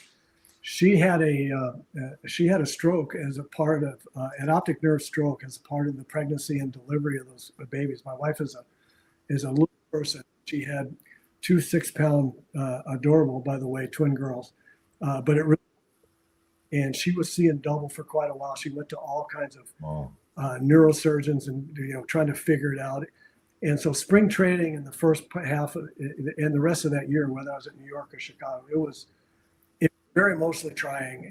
She had a stroke as a part of an optic nerve stroke as a part of the pregnancy and delivery of those babies. My wife is a little person. She had 2 6-pound, adorable, by the way, twin girls, but it really, and she was seeing double for quite a while. She went to all kinds of neurosurgeons and trying to figure it out. And so spring training in the first half and the rest of that year, whether I was at New York or Chicago, it was very emotionally trying,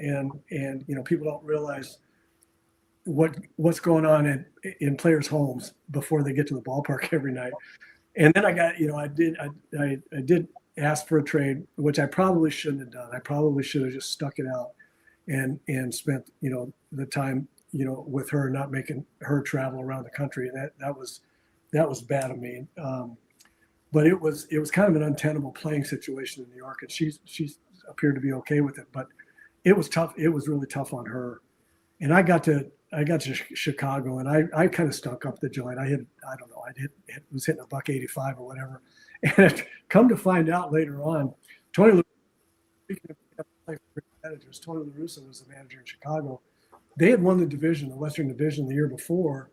and people don't realize what's going on in players' homes before they get to the ballpark every night. And then I did ask for a trade, which I probably shouldn't have done. I probably should have just stuck it out and spent the time with her, not making her travel around the country. And that was bad of me. But it was kind of an untenable playing situation in New York, and she's appeared to be okay with it, but it was tough. It was really tough on her. And I got to Chicago, and I kind of stunk up the joint. I was hitting $185 or whatever. And come to find out later on, Tony speaking of managers, Tony La Russa was the manager in Chicago. They had won the division, the Western Division, the year before.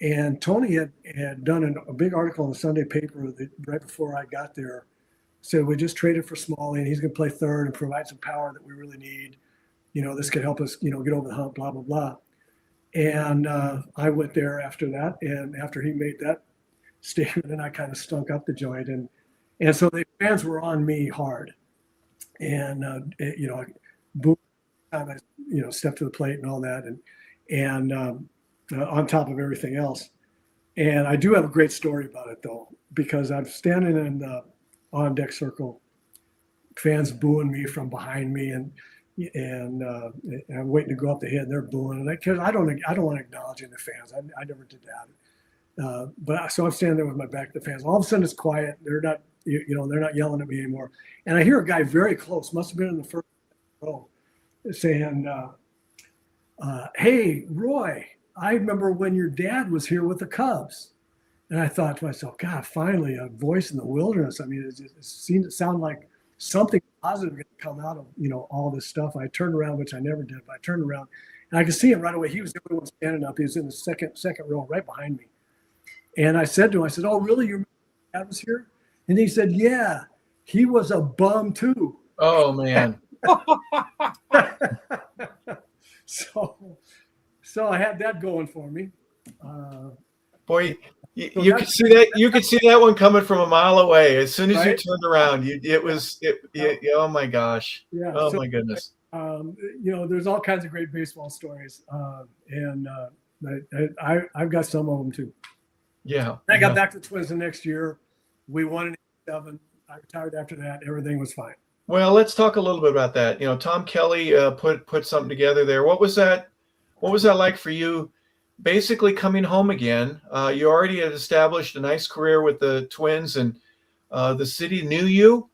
And Tony had done a big article in the Sunday paper right before I got there. Said we just traded for Smalley and he's going to play third and provide some power that we really need. This could help us, get over the hump, blah, blah, blah. And I went there after that. And after he made that statement, and I kind of stunk up the joint. And so the fans were on me hard. And, boom, time I, stepped to the plate and all that. And on top of everything else. And I do have a great story about it, though, because I'm standing in the on deck circle, fans booing me from behind me, and I'm waiting to go up the hit, and they're booing, because I don't want to acknowledge the fans. I never did that. But so I'm standing there with my back to the fans. All of a sudden, it's quiet. They're not, they're not yelling at me anymore. And I hear a guy very close, must have been in the first row, saying, "Hey, Roy, I remember when your dad was here with the Cubs." And I thought to myself, God, finally a voice in the wilderness. I mean, it seemed to sound like something positive going to come out of, all this stuff. I turned around, which I never did, but I turned around and I could see him right away. He was the only one standing up. He was in the second row right behind me. And I said to him, "Oh, really? Your dad was here?" And he said, "Yeah, he was a bum too." Oh, man. So I had that going for me. Boy, you could see that. You could see that one coming from a mile away. As soon as you Right? turned around, oh my gosh. Yeah. Oh my goodness. There's all kinds of great baseball stories, and I've got some of them too. Yeah. I got back to the Twins the next year. We won in '87. I retired after that. Everything was fine. Well, let's talk a little bit about that. Tom Kelly put something together there. What was that like for you? Basically coming home again. You already had established a nice career with the Twins, and the city knew you.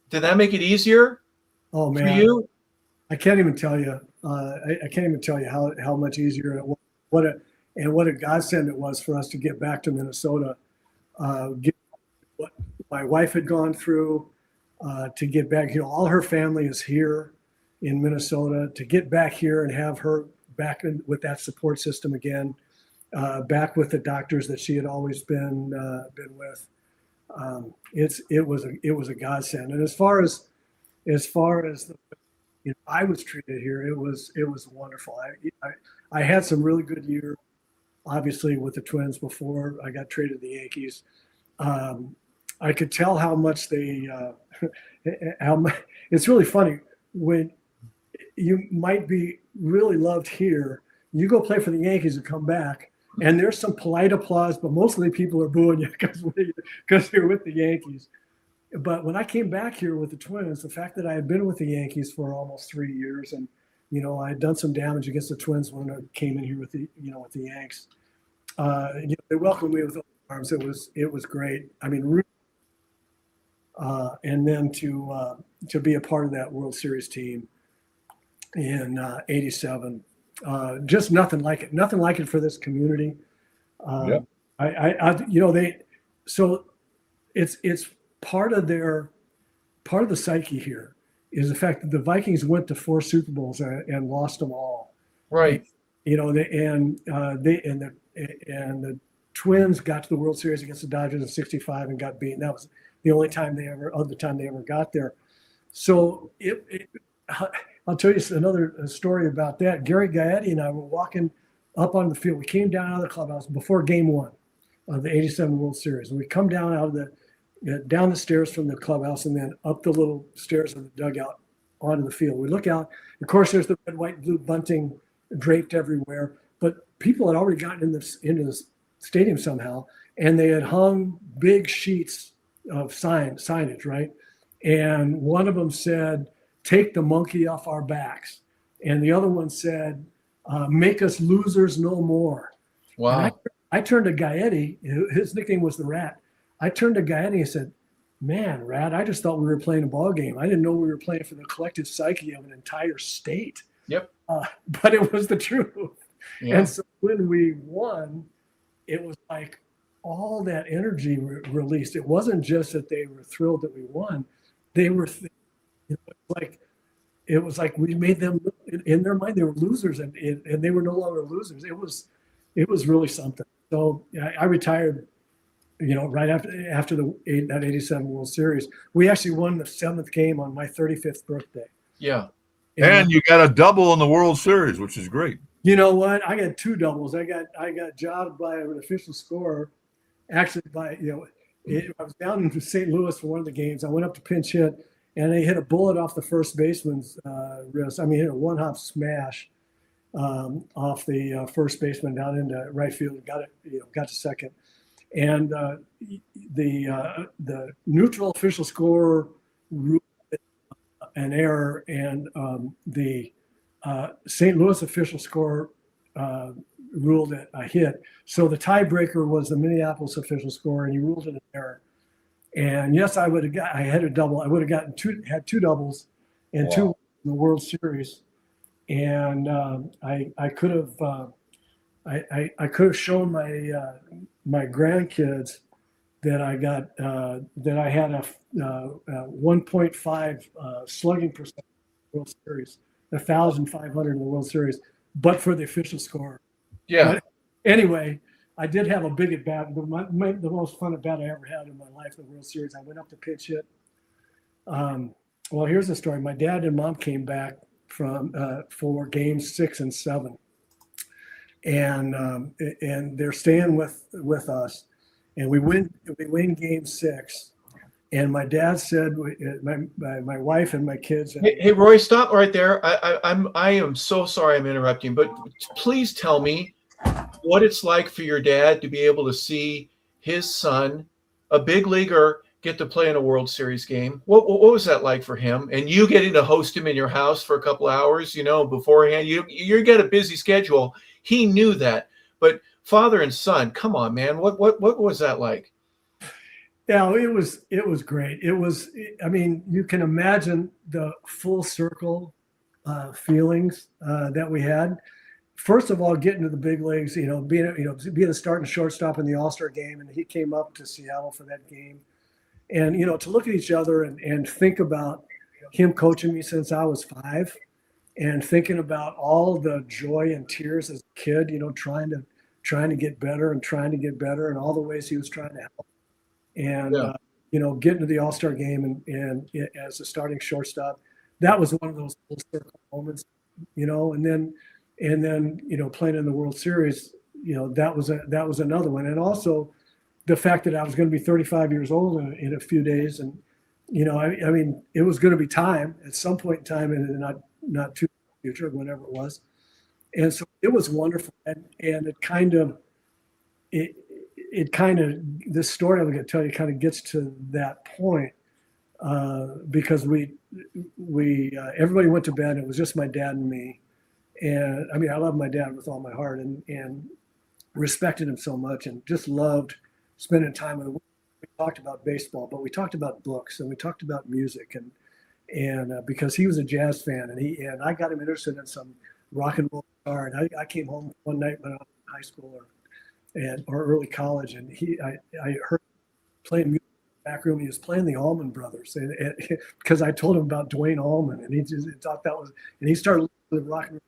Did that make it easier Oh man, for you? I can't even tell you. I can't even tell you how much easier it was. What a godsend it was for us to get back to Minnesota. Get what my wife had gone through, to get back. All her family is here in Minnesota. To get back here and have her back with that support system again, back with the doctors that she had always been with. It was a godsend. And as far as I was treated here, it was wonderful. I had some really good years, obviously, with the Twins before I got traded to the Yankees. I could tell how much it's really funny when you might be really loved here. You go play for the Yankees and come back, and there's some polite applause, but mostly people are booing you because you're with the Yankees. But when I came back here with the Twins, the fact that I had been with the Yankees for almost 3 years, and I had done some damage against the Twins when I came in here with the Yanks. They welcomed me with open arms. It was great. I mean, really, and then to be a part of that World Series team in '87, just nothing like it. Nothing like it for this community. Yeah. So it's part of the psyche here is the fact that the Vikings went to 4 Super Bowls and lost them all. Right. And the Twins got to the World Series against the Dodgers in '65 and got beaten. That was the only time they ever got there. So I'll tell you another story about that. Gary Gaetti and I were walking up on the field. We came down out of the clubhouse before Game 1 of the '87 World Series. And we come down down the stairs from the clubhouse and then up the little stairs of the dugout onto the field. We look out. Of course, there's the red, white, blue bunting draped everywhere. But people had already gotten into the stadium somehow, and they had hung big sheets of signage, right? And one of them said, "Take the monkey off our backs." And the other one said, "Make us losers no more." Wow. And I turned to Gaetti. His nickname was the Rat. I turned to Gaetti and said, "Man, Rat, I just thought we were playing a ball game. I didn't know we were playing for the collective psyche of an entire state." Yep. But it was the truth. Yeah. And so when we won, it was like all that energy released. It wasn't just that they were thrilled that we won. They were like it was like we made them, in their mind they were losers, and they were no longer losers. It was really something. So I retired, right after that '87 World Series. We actually won the 7th game on my 35th birthday. Yeah. And you got a double in the World Series, which is great. You know what? I got 2 doubles. I got jobbed by an official scorer. Actually, I was down in St. Louis for one of the games. I went up to pinch hit, and they hit a bullet off the first baseman's wrist. I mean, hit a one-hop smash off the first baseman down into right field. Got to second, and the neutral official scorer ruled an error, and the St. Louis official scorer ruled it a hit. So the tiebreaker was the Minneapolis official scorer, and he ruled it an error. And yes, I had a double. I would have had 2 doubles and 2 in the World Series. And I could have I could have shown my grandkids that I had a 1.5 slugging percent in the World Series, 1,500 in the World Series, but for the official score. Yeah. But anyway, I did have a big at bat, but the most fun at bat I ever had in my life, the World Series. I went up to pitch hit. Well, here's the story. My dad and mom came back for games 6 and 7, and they're staying with us, and we win game 6. And my dad said, my wife and my kids. Hey, Roy, stop right there. I am so sorry I'm interrupting, but please tell me what it's like for your dad to be able to see his son, a big leaguer, get to play in a World Series game. What was that like for him? And you getting to host him in your house for a couple of hours, beforehand. You got a busy schedule. He knew that, but father and son, come on, man. What was that like? Yeah, it was great. I mean, you can imagine the full circle feelings that we had. First of all, getting to the big leagues, being a starting shortstop in the All-Star game, and he came up to Seattle for that game. And, to look at each other and think about him coaching me since I was 5, and thinking about all the joy and tears as a kid, trying to get better and all the ways he was trying to help. And, getting to the All-Star game and as a starting shortstop, that was one of those full circle moments, and then playing in the World Series, that was another one. And also the fact that I was going to be 35 years old in a few days. And, I mean, it was going to be time at some point in time, and not too future, whenever it was. And so it was wonderful. And it kind of, this story I'm going to tell you kind of gets to that point because everybody went to bed. It was just my dad and me. And I mean, I love my dad with all my heart and respected him so much and just loved spending time with him. We talked about baseball, but we talked about books and we talked about music and because he was a jazz fan and I got him interested in some rock and roll guitar. And I came home one night when I was in high school or early college, and I heard playing music in the back room. He was playing the Allman Brothers, and because I told him about Dwayne Allman, and he just thought that was, and he started listening to rock and roll.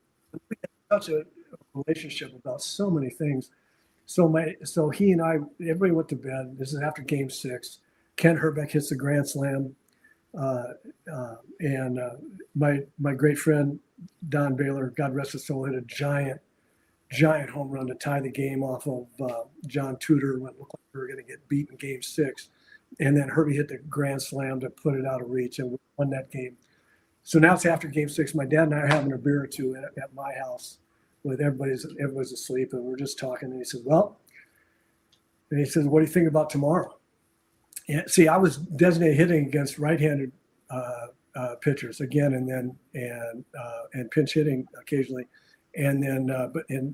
We had such a relationship about so many things. So he and I, everybody went to bed. This is after Game 6. Ken Herbeck hits the grand slam, and my great friend Don Baylor, God rest his soul, hit a giant home run to tie the game off of John Tudor when it looked like we were going to get beat in Game 6. And then Herbie hit the grand slam to put it out of reach, and we won that game. So now it's after Game 6. My dad and I are having a beer or two at my house with everybody's asleep, and we're just talking. And he said, what do you think about tomorrow? And see, I was designated hitting against right-handed pitchers again, and pinch hitting occasionally. And then,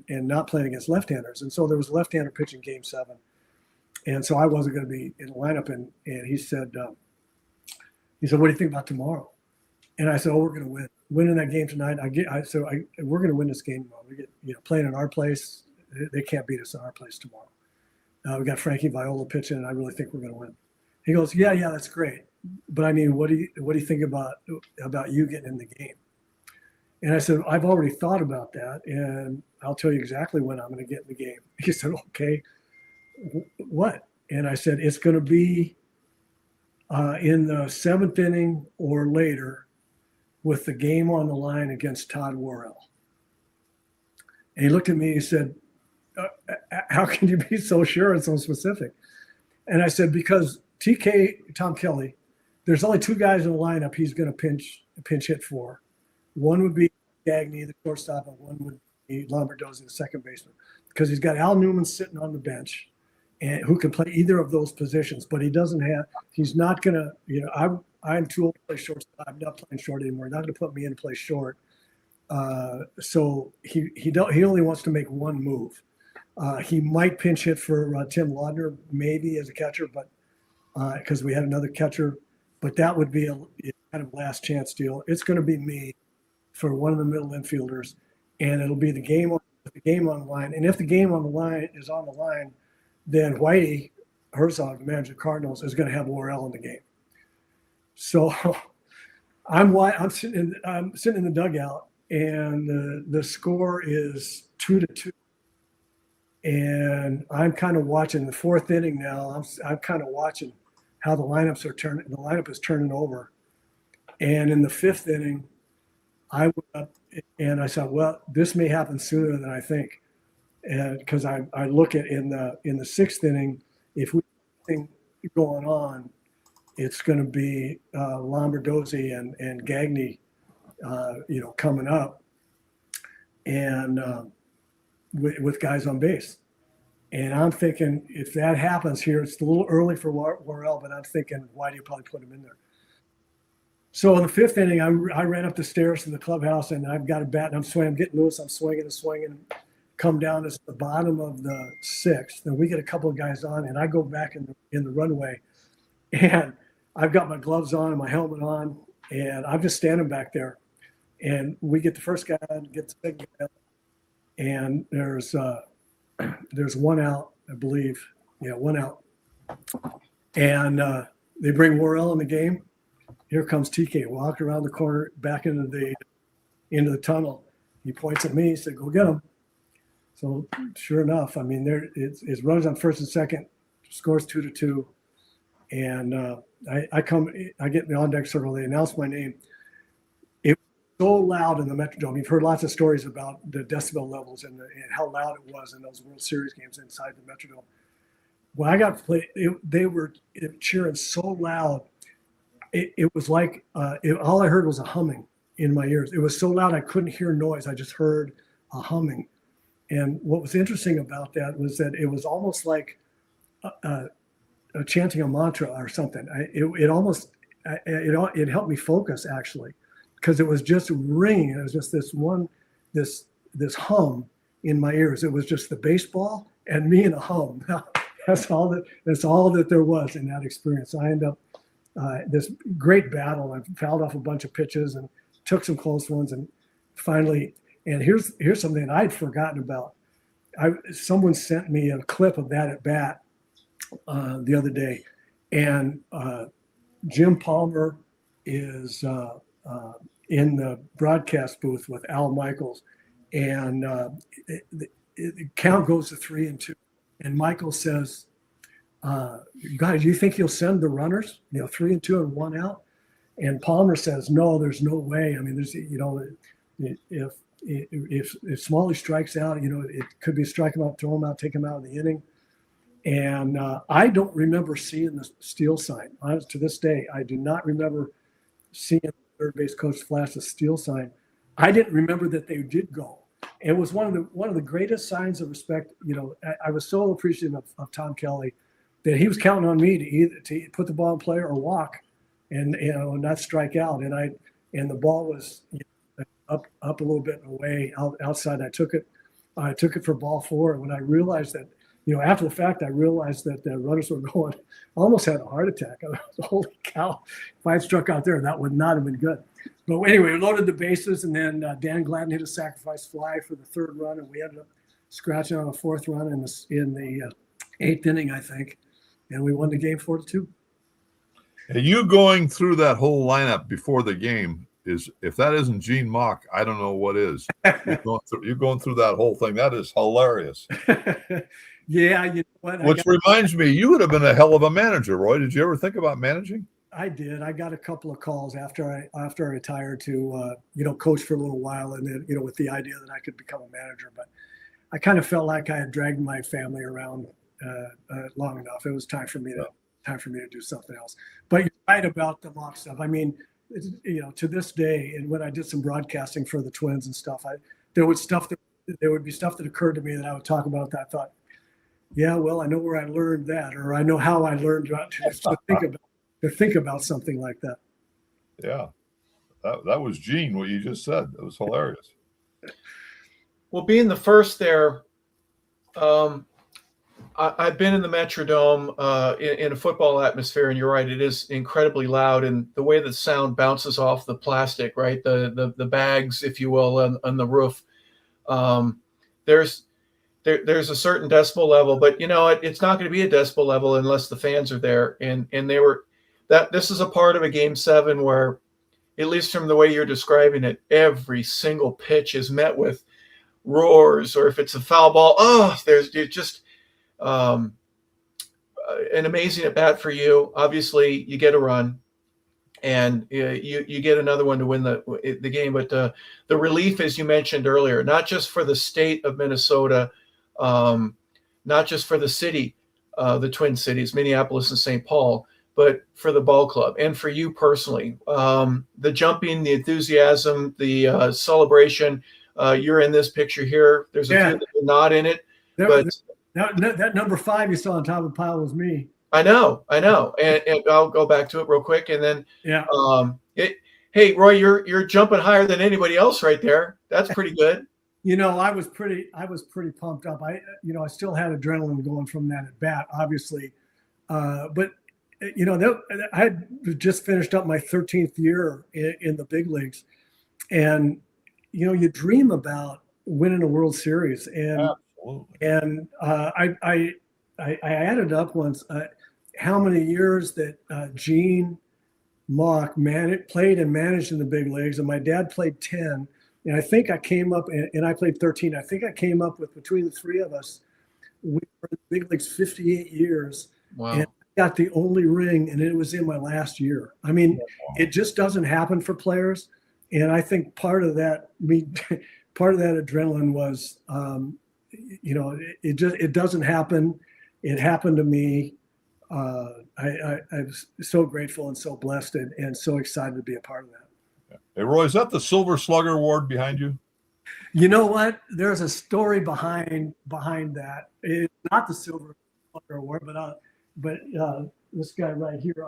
and not playing against left-handers. And so there was a left-hander pitching Game 7. And so I wasn't going to be in the lineup. And he said, what do you think about tomorrow? And I said, we're going to win. Winning that game tonight. We're going to win this game tomorrow. We get, playing in our place. They can't beat us in our place tomorrow. We got Frankie Viola pitching, and I really think we're going to win. He goes, yeah, that's great. but I mean, what do you think about you getting in the game? And I said, I've already thought about that, and I'll tell you exactly when I'm going to get in the game. He said, okay, what? And I said, it's going to be in the 7th inning or later with the game on the line against Todd Worrell. And he looked at me and he said, how can you be so sure and so specific? And I said, because Tom Kelly, there's only 2 guys in the lineup he's going to pinch hit for. One would be Gagne, the shortstop, and one would be Lombardozzi, the second baseman, because he's got Al Newman sitting on the bench, and who can play either of those positions. But he's not going to, I'm too old to play shortstop. I'm not playing short anymore. Not going to put me in to play short. So he only wants to make one move. He might pinch hit for Tim Laudner, maybe as a catcher, but because we had another catcher, but that would be a kind of last chance deal. It's going to be me for one of the middle infielders, and it'll be the game on the line. And if the game on the line is on the line, then Whitey Herzog, the manager of the Cardinals, is going to have Worrell in the game. So I'm sitting in the dugout, and the score is 2-2. And I'm kind of watching the 4th inning now. I'm kind of watching how the lineups are turning. The lineup is turning over. And in the 5th inning, I went up and I said, well, this may happen sooner than I think. And because I look at in the 6th inning, if we have anything going on, it's going to be Lombardozzi and Gagne, coming up, and with guys on base. And I'm thinking, if that happens here, it's a little early for Worrell, but I'm thinking, why do you probably put him in there? So in the 5th inning, I ran up the stairs to the clubhouse, and I've got a bat, and I'm getting loose. I'm swinging and swinging, come down to the bottom of the 6th, and we get a couple of guys on, and I go back in the runway, and I've got my gloves on and my helmet on, and I'm just standing back there, and we get the first guy out, get the second guy out, and there's 1 out, I believe. Yeah, 1 out. And they bring Worrell in the game. Here comes TK, walked around the corner, back into the tunnel. He points at me. He said, "Go get him." So sure enough, I mean, it's runners on 1st and 2nd, scores 2-2, and I get in the on deck circle. They announce my name. It was so loud in the Metrodome. You've heard lots of stories about the decibel levels and how loud it was in those World Series games inside the Metrodome. When I got to play, they were cheering so loud. It was like all I heard was a humming in my ears. It was so loud I couldn't hear noise. I just heard a humming. And what was interesting about that was that it was almost like chanting a mantra or something. It helped me focus, actually, because it was just ringing. It was just this hum in my ears. It was just the baseball and me and a hum. That's all that there was in that experience. I ended up this great battle. I fouled off a bunch of pitches and took some close ones, and finally, and here's something I'd forgotten about. Someone sent me a clip of that at bat the other day, and Jim Palmer is in the broadcast booth with Al Michaels, and the count goes to 3-2, and Michaels says, "Guys, do you think he'll send the runners? 3-2 and 1 out?" And Palmer says, "No, there's no way. I mean, there's if Smalley strikes out, it could be a strike him out, throw him out, take him out of the inning." And I don't remember seeing the steal sign. Honest, to this day, I do not remember seeing the third base coach flash the steal sign. I didn't remember that they did go. It was one of the greatest signs of respect. I was so appreciative of Tom Kelly that he was counting on me to put the ball in play or walk, and not strike out. And the ball was up a little bit away outside. I took it for ball 4. And when I realized that, after the fact, I realized that the runners were going. I almost had a heart attack. I was, holy cow! If I had struck out there, that would not have been good. But anyway, we loaded the bases, and then Dan Gladden hit a sacrifice fly for the 3rd run, and we ended up scratching on a 4th run in the 8th inning, I think, and we won the game 4-2. And you going through that whole lineup before the game is, if that isn't Gene Mock, I don't know what is. You're going through that whole thing. That is hilarious. Yeah, you know what? Which reminds me, you would have been a hell of a manager, Roy. Did you ever think about managing? I did. I got a couple of calls after I retired to coach for a little while, and then with the idea that I could become a manager. But I kind of felt like I had dragged my family around long enough. It was time for me to do something else. But you're right about the mock stuff. I mean, to this day, and when I did some broadcasting for the Twins and stuff, there would be stuff that occurred to me that I would talk about that I thought, yeah, well, I know where I learned that, or I know how I learned to think about something like that. Yeah, that was Gene, what you just said. It was hilarious. Well, being the first there, I've been in the Metrodome in a football atmosphere, and you're right, it is incredibly loud, and the way the sound bounces off the plastic, right, the bags, if you will, on the roof. There's a certain decibel level, but it's not going to be a decibel level unless the fans are there. And this is a part of a Game 7 where, at least from the way you're describing it, every single pitch is met with roars, or if it's a foul ball, there's just an amazing at bat for you. Obviously, you get a run, and you get another one to win the game. But the relief, as you mentioned earlier, not just for the state of Minnesota, not just for the city, the Twin Cities, Minneapolis and St. Paul, but for the ball club and for you personally. The jumping, the enthusiasm, the celebration. You're in this picture here. There's a few that are not in it. That number 5 you saw on top of the pile was me. I know. And I'll go back to it real quick. And then, hey, Roy, you're jumping higher than anybody else right there. That's pretty good. I was pretty pumped up. I still had adrenaline going from that at bat, obviously. But I had just finished up my 13th year in the big leagues, and you dream about winning a World Series, and I added up once how many years that Gene Mock played and managed in the big leagues, and my dad played 10. And I think I came up, and I played 13. I think I came up with, between the three of us, we were in the big leagues 58 years. Wow. And I got the only ring, and it was in my last year. I mean, It just doesn't happen for players. And I think part of that adrenaline was, it doesn't happen. It happened to me. I was so grateful and so blessed and so excited to be a part of that. Hey, Roy, is that the Silver Slugger Award behind you? You know what? There's a story behind that. It's not the Silver Slugger Award, but this guy right here,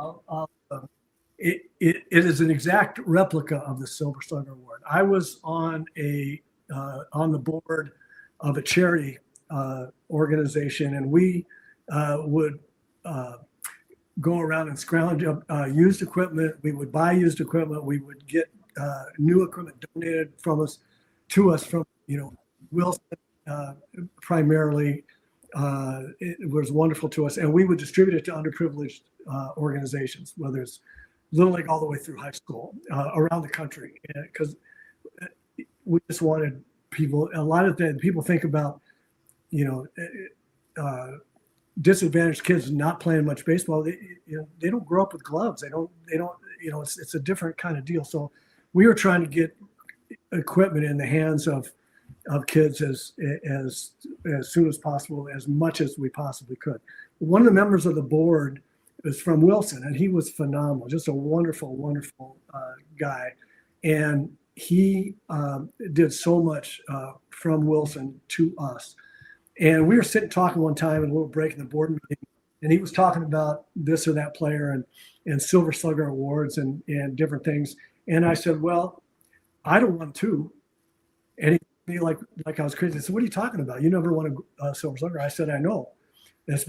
it is an exact replica of the Silver Slugger Award. I was on the board of a charity organization, and we would go around and scrounge up used equipment. We would buy used equipment. We would get new equipment donated to us from Wilson primarily. It was wonderful to us, and we would distribute it to underprivileged organizations, whether it's Little League all the way through high school around the country, because we just wanted people. A lot of people think about disadvantaged kids not playing much baseball. They don't grow up with gloves. They don't. It's a different kind of deal. So we were trying to get equipment in the hands of kids as soon as possible, as much as we possibly could. One of the members of the board was from Wilson, and he was phenomenal, just a wonderful, wonderful guy. And he did so much from Wilson to us. And we were sitting talking one time in a little break in the board meeting, and he was talking about this or that player and Silver Slugger awards and different things. And I said, well, I don't want to. And he me like I was crazy. I said, what are you talking about? You never won a Silver Slugger. I said, I know. That's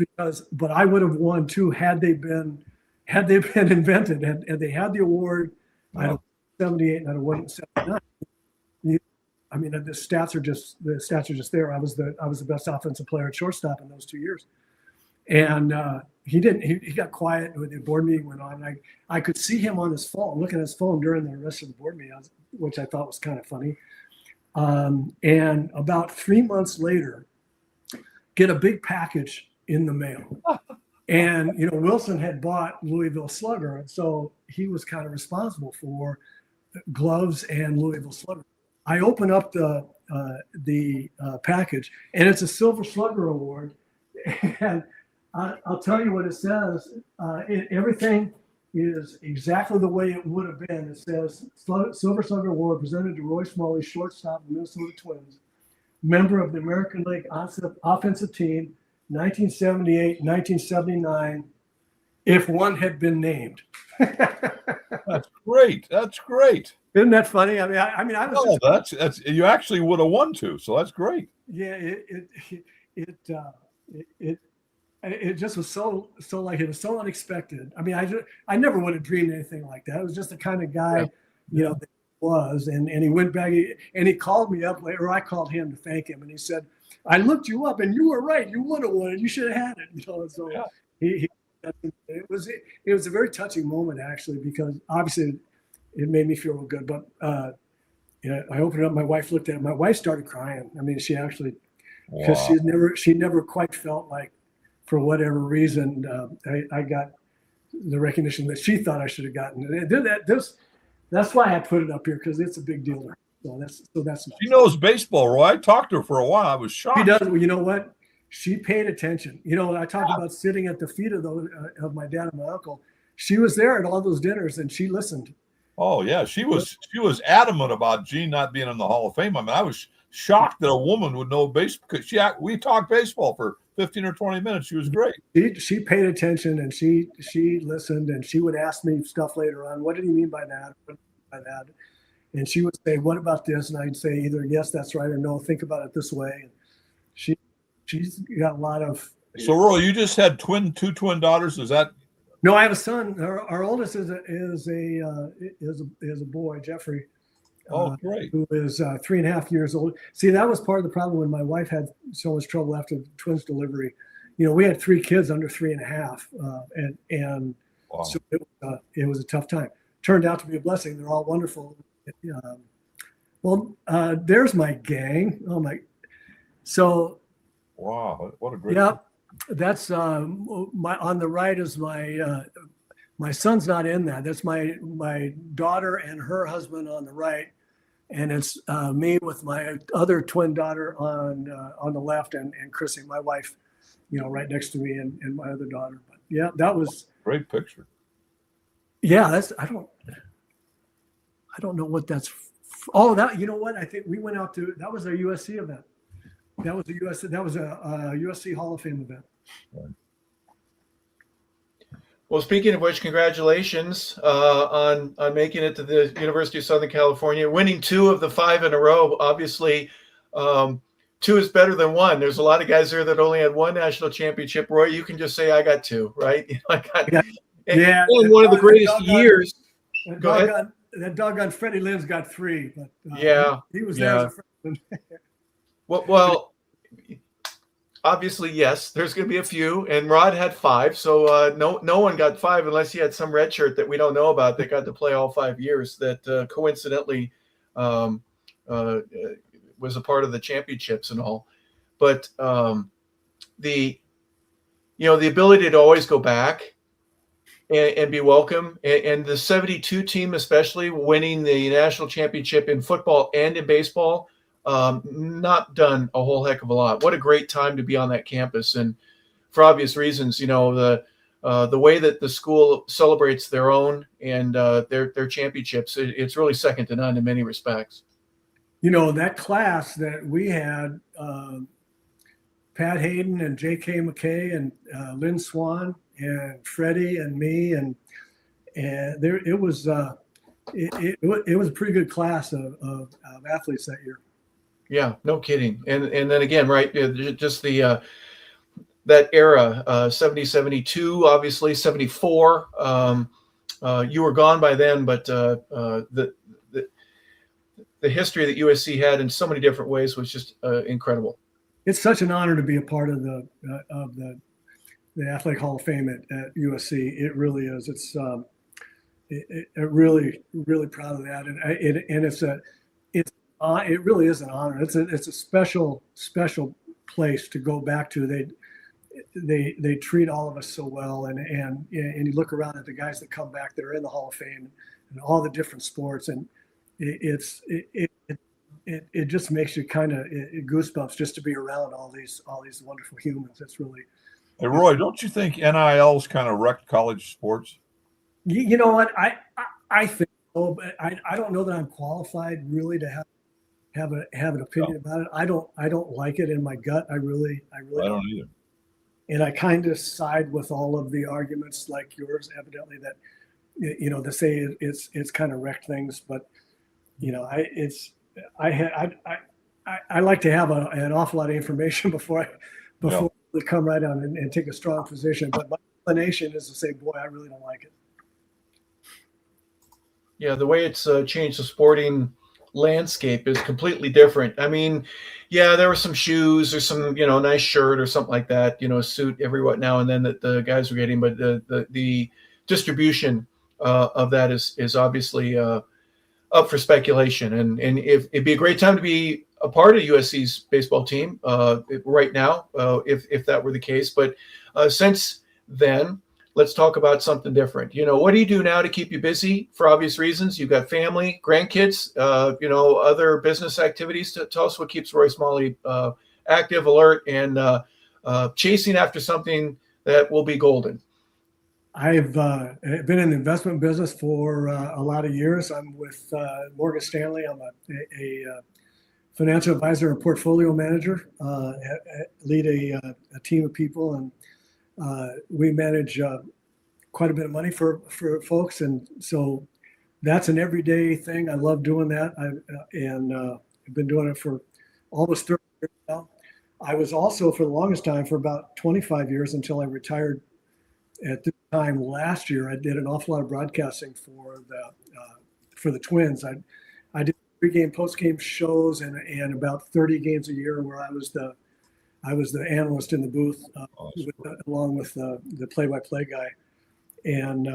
but I would have won too had they been invented and they had the award. Wow. I don't 78 and I'd have won 79. I mean, the stats are just there. I was the best offensive player at shortstop in those 2 years. And he didn't. He got quiet when the board meeting went on. I could see him on his phone, looking at his phone during the rest of the board meeting, which I thought was kind of funny. And about 3 months later, get a big package in the mail. And, Wilson had bought Louisville Slugger. And so he was kind of responsible for gloves and Louisville Slugger. I open up the package, and it's a Silver Slugger Award. And I'll tell you what it says. Everything is exactly the way it would have been. It says Silver Slugger Award presented to Roy Smalley, shortstop of the Minnesota Twins, member of the American League offensive team, 1978, 1979, if one had been named. That's great. That's great. Isn't that funny? I was. That's you actually would have won too. So that's great. Yeah, it just was so like, it was so unexpected. I never would have dreamed anything like that. It was just the kind of guy, that he was, and he went back and he called me up later. I called him to thank him, and he said, "I looked you up, and you were right. You would have won it. You should have had it." So it was a very touching moment, actually, because obviously it made me feel real good. But I opened it up. My wife looked at it. My wife started crying. She actually, because she never quite felt like, for whatever reason, I got the recognition that she thought I should have gotten. And that's why I put it up here, because it's a big deal to her. So that's nice. She knows baseball, Roy. I talked to her for a while. I was shocked. She does. Well, you know what? She paid attention. I talked about sitting at the feet of my dad and my uncle. She was there at all those dinners, and she listened. Oh yeah, she was adamant about Gene not being in the Hall of Fame. I was shocked that a woman would know baseball, because we talked baseball for 15 or 20 minutes. She was great. She paid attention, and she listened, and she would ask me stuff later on. What did he mean by that? And she would say, "What about this?" And I'd say either yes, that's right, or no, think about it this way. And she's got a lot of. So Roy, you just had two twin daughters. Is that? No, I have a son. Our oldest is a boy, Jeffrey. Oh, great. Who is 3.5 years old. See, that was part of the problem when my wife had so much trouble after the twins delivery. We had 3 kids under 3.5, and wow. So it was a tough time. Turned out to be a blessing. They're all wonderful. There's my gang. Oh my! So. Wow, what a great. Yeah, that's on the right is my son's not in that. That's my daughter and her husband on the right. And it's me with my other twin daughter on the left, and Chrissy, my wife, right next to me, and my other daughter. But yeah, that was great picture. Yeah, that's I don't know what that's. That what I think we went out to. That was a USC event. That was a USC Hall of Fame event. Right. Well, speaking of which, congratulations on making it to the University of Southern California, winning 2 of the 5 in a row. Obviously, 2 is better than 1. There's a lot of guys there that only had 1 national championship. Roy, you can just say I got 2, right? One of the greatest years. Go ahead. That doggone Freddie Lynn's got 3, but he was there as a freshman. Well, obviously, yes, there's going to be a few, and Rod had 5, so no one got 5 unless he had some red shirt that we don't know about that got to play all 5 years that coincidentally was a part of the championships and all. But the ability to always go back and be welcome, and the 72 team especially winning the national championship in football and in baseball. Not done a whole heck of a lot. What a great time to be on that campus. And for obvious reasons, the way that the school celebrates their own and their championships, it's really second to none in many respects. That class that we had, Pat Hayden and J.K. McKay and Lynn Swan and Freddie and me, and it was a pretty good class of athletes that year. Yeah, no kidding. And then again, right, just the that era, 70, 72, obviously 74. You were gone by then, but the history that USC had in so many different ways was just incredible. It's such an honor to be a part of Athletic Hall of Fame at USC. It really is. It's really proud of that, and it really is an honor. It's a special place to go back to. They treat all of us so well, and you look around at the guys that come back that are in the Hall of Fame and all the different sports, and it just makes you kind of goosebumps just to be around all these wonderful humans. It's really. Hey, Roy, don't you think NIL's kind of wrecked college sports? You know what? I think so, but I don't know that I'm qualified really to have an opinion about it. I don't like it in my gut. I really don't either. And I kind of side with all of the arguments like yours, evidently, that they say it's kind of wrecked things, but I like to have an awful lot of information before we come right on and take a strong position. But my inclination is to say, boy, I really don't like it. Yeah, the way it's changed the sporting landscape is completely different. I mean, yeah, there were some shoes or some, nice shirt or something like that, a suit every what now and then that the guys were getting, but the distribution of that is obviously up for speculation. And if it'd be a great time to be a part of USC's baseball team right now, if that were the case. But since then, let's talk about something different. What do you do now to keep you busy for obvious reasons? You've got family, grandkids, other business activities. Tell us what keeps Roy Smalley active, alert, and chasing after something that will be golden. I've been in the investment business for a lot of years. I'm with Morgan Stanley. I'm a financial advisor and portfolio manager, lead a team of people, and we manage quite a bit of money for folks, and so that's an everyday thing. I love doing that. I've been doing it for almost 30 years now. I was also, for the longest time, for about 25 years until I retired. At this time last year, I did an awful lot of broadcasting for the Twins. I did pre-game, post-game shows and about 30 games a year where I was the analyst in the booth along with the play-by-play guy, and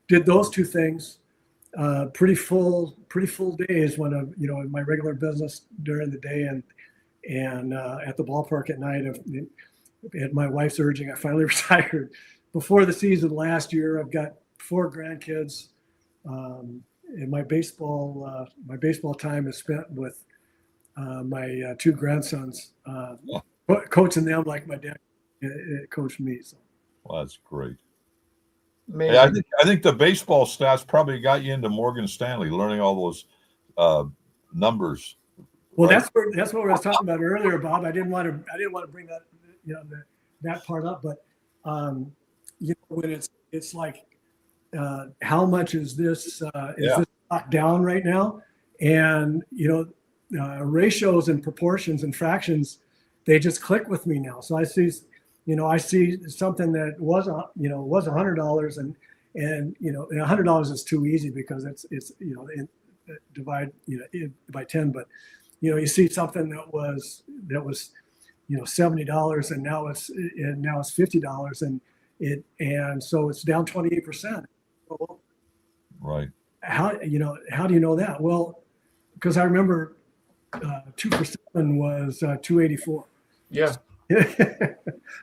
did those two things. Pretty full days when in my regular business during the day and at the ballpark at night. At my wife's urging, I finally retired before the season last year. I've got 4 grandkids, and my baseball time is spent with my 2 grandsons, coaching them like my dad coached me. So. Well, that's great. Hey, I think the baseball stats probably got you into Morgan Stanley, learning all those numbers. Well, right? That's what I was talking about earlier, Bob. I didn't want to bring that that part up, but when it's like how much is this this locked down right now, and ratios and proportions and fractions, they just click with me now. So I see something that was $100 and $100 is too easy because it's divide by 10, but you see something that was $70 and now it's $50 and so it's down 28%. Well, right. How do you know that? Well, because I remember 2 for 7 was 284. Yeah.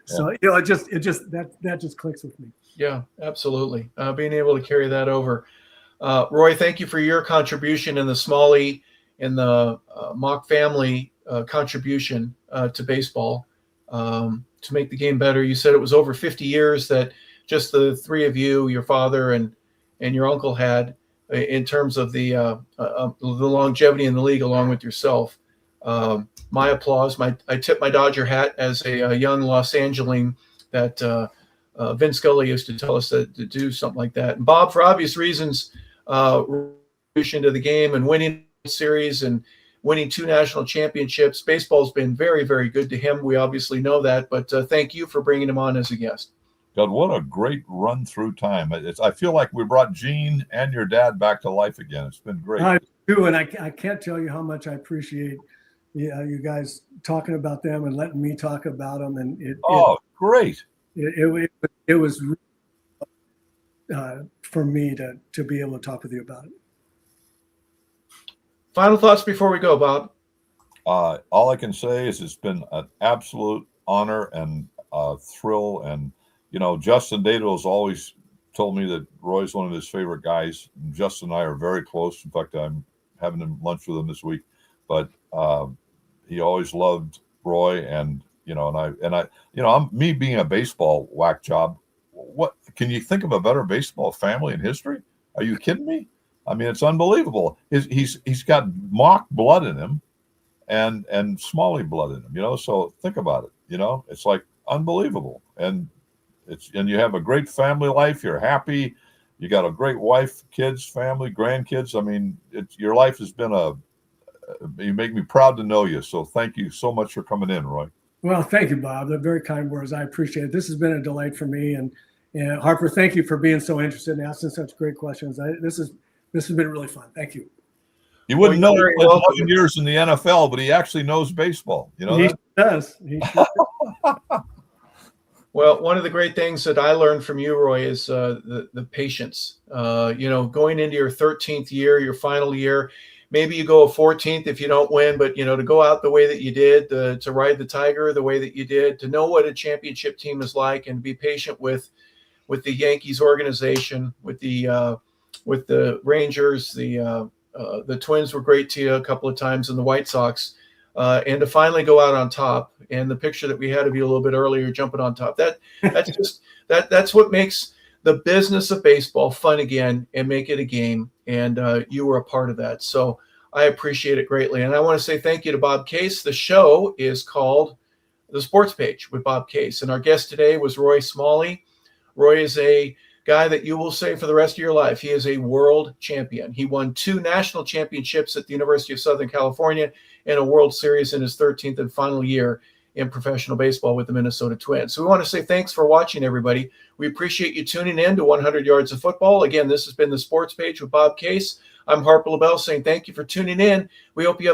So it just that just clicks with me. Yeah, absolutely. Being able to carry that over. Roy, thank you for your contribution in the Smalley and the Mock family contribution to baseball to make the game better. You said it was over 50 years that just the 3 of you, your father and your uncle, had in terms of the longevity in the league along with yourself. My applause. I tip my Dodger hat as a young Los Angeline that Vince Scully used to tell us to do something like that. And Bob, for obvious reasons, contribution to the game and winning the series and winning 2 national championships. Baseball's been very, very good to him. We obviously know that, but thank you for bringing him on as a guest. God, what a great run through time. I feel like we brought Gene and your dad back to life again. It's been great. I do, and I can't tell you how much I appreciate you guys talking about them and letting me talk about them, and Great. it was for me to be able to talk with you about it. Final thoughts before we go, Bob. All I can say is it's been an absolute honor and thrill. And, Justin Dado has always told me that Roy's one of his favorite guys. Justin and I are very close. In fact, I'm having lunch with him this week. But he always loved Roy, and I'm me being a baseball whack job. What can you think of a better baseball family in history? Are you kidding me? I mean, it's unbelievable. He's got Mock blood in him, and Smalley blood in him. So think about it. It's like unbelievable, and you have a great family life. You're happy. You got a great wife, kids, family, grandkids. I mean, your life has been you make me proud to know you. So thank you so much for coming in, Roy. Well, thank you, Bob. They're very kind words. I appreciate it. This has been a delight for me. And Harper, thank you for being so interested and asking such great questions. This has been really fun. Thank you. You wouldn't know he played 11 years in the NFL, but he actually knows baseball. He does. He sure does. Well, one of the great things that I learned from you, Roy, is the patience. Going into your 13th year, your final year, maybe you go a 14th if you don't win, but to go out the way that you did, to ride the Tiger the way that you did, to know what a championship team is like, and be patient with the Yankees organization, with the Rangers, the Twins were great to you a couple of times, and the White Sox, and to finally go out on top. And the picture that we had of you a little bit earlier, jumping on top, that's what makes the business of baseball fun again and make it a game. And you were a part of that. So I appreciate it greatly. And I want to say thank you to Bob Case. The show is called The Sports Page with Bob Case. And our guest today was Roy Smalley. Roy is a guy that you will say for the rest of your life, he is a world champion. He won 2 national championships at the University of Southern California and a World Series in his 13th and final year in professional baseball with the Minnesota Twins. So we want to say thanks for watching, everybody. We appreciate you tuning in to 100 Yards of Football. Again, this has been The Sports Page with Bob Case. I'm Harper LeBel saying thank you for tuning in. We hope you have